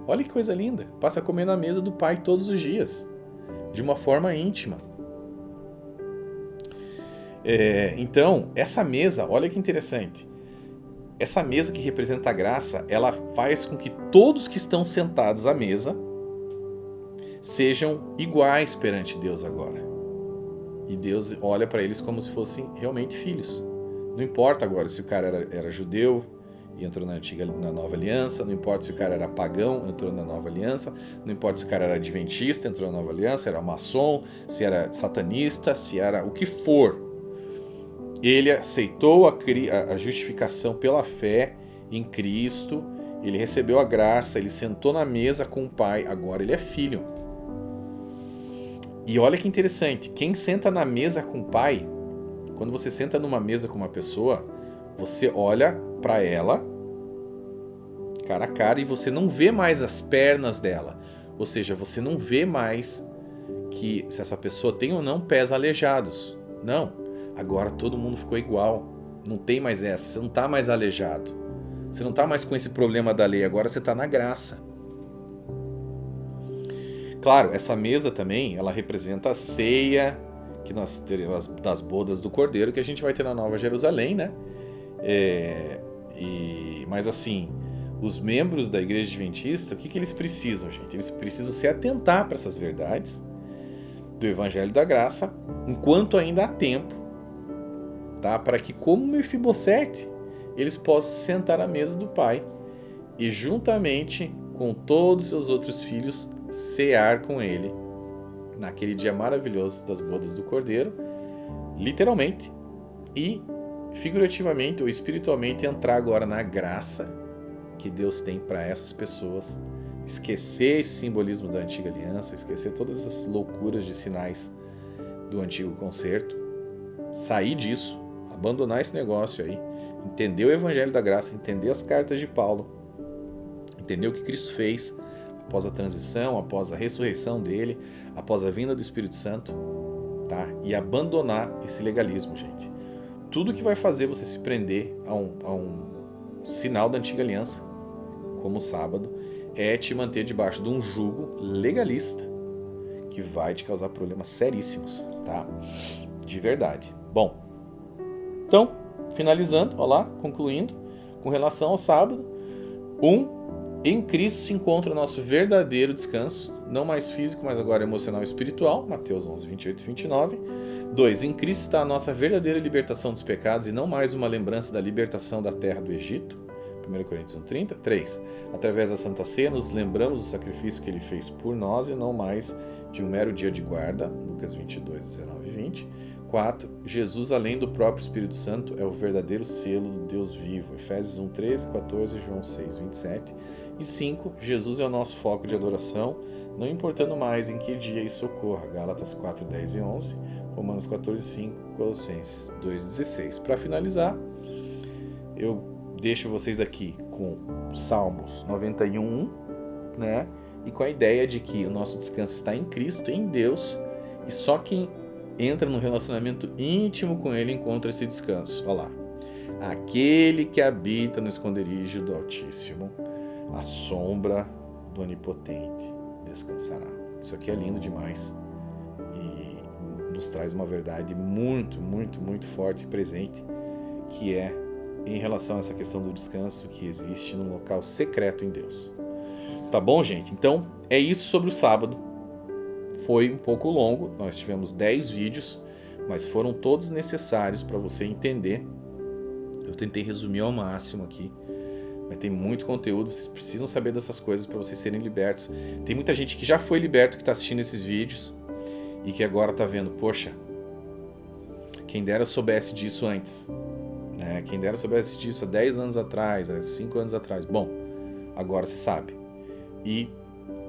Olha que coisa linda! Passa a comer na mesa do Pai todos os dias, de uma forma íntima. Então, essa mesa, olha que interessante. Essa mesa que representa a graça, ela faz com que todos que estão sentados à mesa sejam iguais perante Deus agora. E Deus olha para eles como se fossem realmente filhos. Não importa agora se o cara era judeu e entrou na nova aliança, não importa se o cara era pagão, entrou na nova aliança, não importa se o cara era adventista, entrou na nova aliança, era maçom, se era satanista, se era o que for. Ele aceitou a justificação pela fé em Cristo, ele recebeu a graça, ele sentou na mesa com o Pai, agora ele é filho. E olha que interessante, quem senta na mesa com o Pai, quando você senta numa mesa com uma pessoa, você olha para ela, cara a cara, e você não vê mais as pernas dela. Ou seja, você não vê mais que se essa pessoa tem ou não pés aleijados. Não, agora todo mundo ficou igual. Não tem mais essa, você não está mais aleijado. Você não está mais com esse problema da lei, agora você está na graça. Claro, essa mesa também, ela representa a ceia que nós teremos das bodas do Cordeiro, que a gente vai ter na Nova Jerusalém, né? Mas assim, os membros da Igreja Adventista, o que eles precisam, gente? Eles precisam se atentar para essas verdades do Evangelho da Graça, enquanto ainda há tempo, tá? Para que, como Mefibosete, eles possam sentar à mesa do Pai e, juntamente com todos os seus outros filhos, cear com ele naquele dia maravilhoso das bodas do Cordeiro, literalmente e figurativamente ou espiritualmente entrar agora na graça que Deus tem para essas pessoas, esquecer esse simbolismo da antiga aliança, esquecer todas essas loucuras de sinais do antigo concerto, sair disso, abandonar esse negócio aí, entender o Evangelho da Graça, entender as cartas de Paulo, entender o que Cristo fez após a transição, após a ressurreição dele, após a vinda do Espírito Santo, tá? E abandonar esse legalismo, gente. Tudo que vai fazer você se prender a um sinal da antiga aliança, como o sábado, é te manter debaixo de um jugo legalista, que vai te causar problemas seríssimos, tá? De verdade. Bom, então, finalizando, ó lá, concluindo, com relação ao sábado, em Cristo se encontra o nosso verdadeiro descanso, não mais físico, mas agora emocional e espiritual, Mateus 11, 28 e 29. 2. Em Cristo está a nossa verdadeira libertação dos pecados e não mais uma lembrança da libertação da terra do Egito, 1 Coríntios 1:30. 3. Através da Santa Ceia, nos lembramos do sacrifício que ele fez por nós e não mais de um mero dia de guarda. Lucas 22, 19 e 20. 4. Jesus, além do próprio Espírito Santo, é o verdadeiro selo do Deus vivo. Efésios 1:13, 14 e João 6, 27. E 5. Jesus é o nosso foco de adoração, não importando mais em que dia isso ocorra. Gálatas 4, 10 e 11. Romanos 14, 5, Colossenses 2, 16. Para finalizar, eu deixo vocês aqui com Salmos 91, né? E com a ideia de que o nosso descanso está em Cristo, em Deus, e só quem entra no relacionamento íntimo com Ele encontra esse descanso. Olha lá. Aquele que habita no esconderijo do Altíssimo, à sombra do Onipotente, descansará. Isso aqui é lindo demais. E nos traz uma verdade muito, muito, muito forte e presente, que é em relação a essa questão do descanso que existe num local secreto em Deus. Tá bom, gente? Então, é isso sobre o sábado. Foi um pouco longo, nós tivemos 10 vídeos, mas foram todos necessários para você entender. Eu tentei resumir ao máximo aqui, mas tem muito conteúdo, vocês precisam saber dessas coisas para vocês serem libertos. Tem muita gente que já foi liberto que está assistindo esses vídeos e que agora está vendo, poxa, quem dera soubesse disso antes, né? Quem dera soubesse disso há 10 anos atrás, há 5 anos atrás. Bom, agora você sabe. E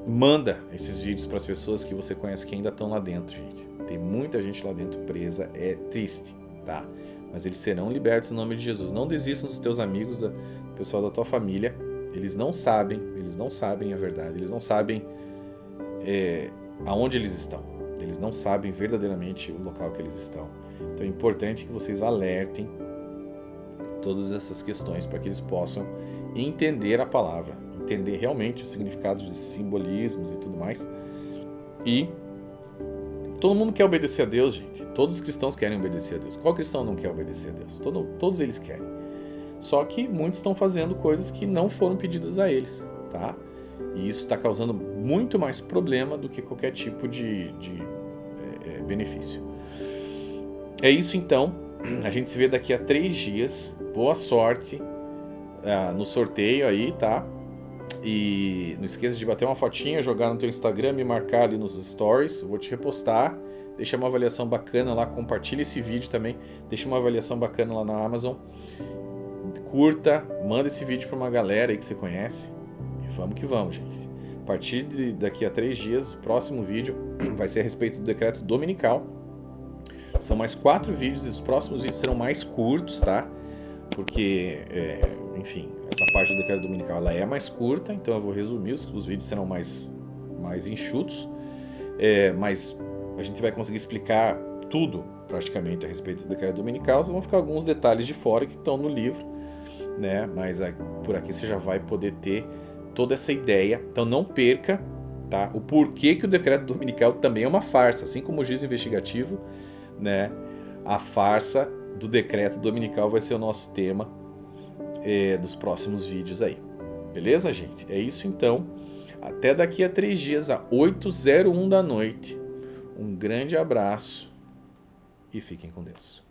manda esses vídeos para as pessoas que você conhece que ainda estão lá dentro, gente. Tem muita gente lá dentro presa, é triste, tá? Mas eles serão libertos em nome de Jesus. Não desistam dos teus amigos, do pessoal da tua família. Eles não sabem a verdade, eles não sabem aonde eles estão. Eles não sabem verdadeiramente o local que eles estão. Então é importante que vocês alertem todas essas questões para que eles possam entender a palavra, entender realmente o significado de simbolismos e tudo mais. E todo mundo quer obedecer a Deus, gente. Todos os cristãos querem obedecer a Deus. Qual cristão não quer obedecer a Deus? Todos eles querem. Só que muitos estão fazendo coisas que não foram pedidas a eles, tá? E isso está causando muito mais problema do que qualquer tipo de benefício. É isso então. A gente se vê daqui a 3 dias. Boa sorte no sorteio aí, tá? E não esqueça de bater uma fotinha, jogar no teu Instagram, me marcar ali nos stories. Vou te repostar. Deixa uma avaliação bacana lá. Compartilha esse vídeo também. Deixa uma avaliação bacana lá na Amazon. Curta, manda esse vídeo para uma galera aí que você conhece. E vamos que vamos, gente. A partir de daqui a 3 dias, o próximo vídeo vai ser a respeito do decreto dominical. São mais 4 vídeos e os próximos vídeos serão mais curtos, tá? Porque, enfim, essa parte do decreto dominical ela é mais curta, então eu vou resumir, os vídeos serão mais enxutos, mas a gente vai conseguir explicar tudo praticamente a respeito do decreto dominical, só vão ficar alguns detalhes de fora que estão no livro, né? Mas por aqui você já vai poder ter toda essa ideia, então não perca, tá? O porquê que o decreto dominical também é uma farsa, assim como o juízo investigativo, né? A farsa do decreto dominical vai ser o nosso tema dos próximos vídeos aí. Beleza, gente? É isso então. Até daqui a 3 dias, às 8h01 da noite. Um grande abraço e fiquem com Deus.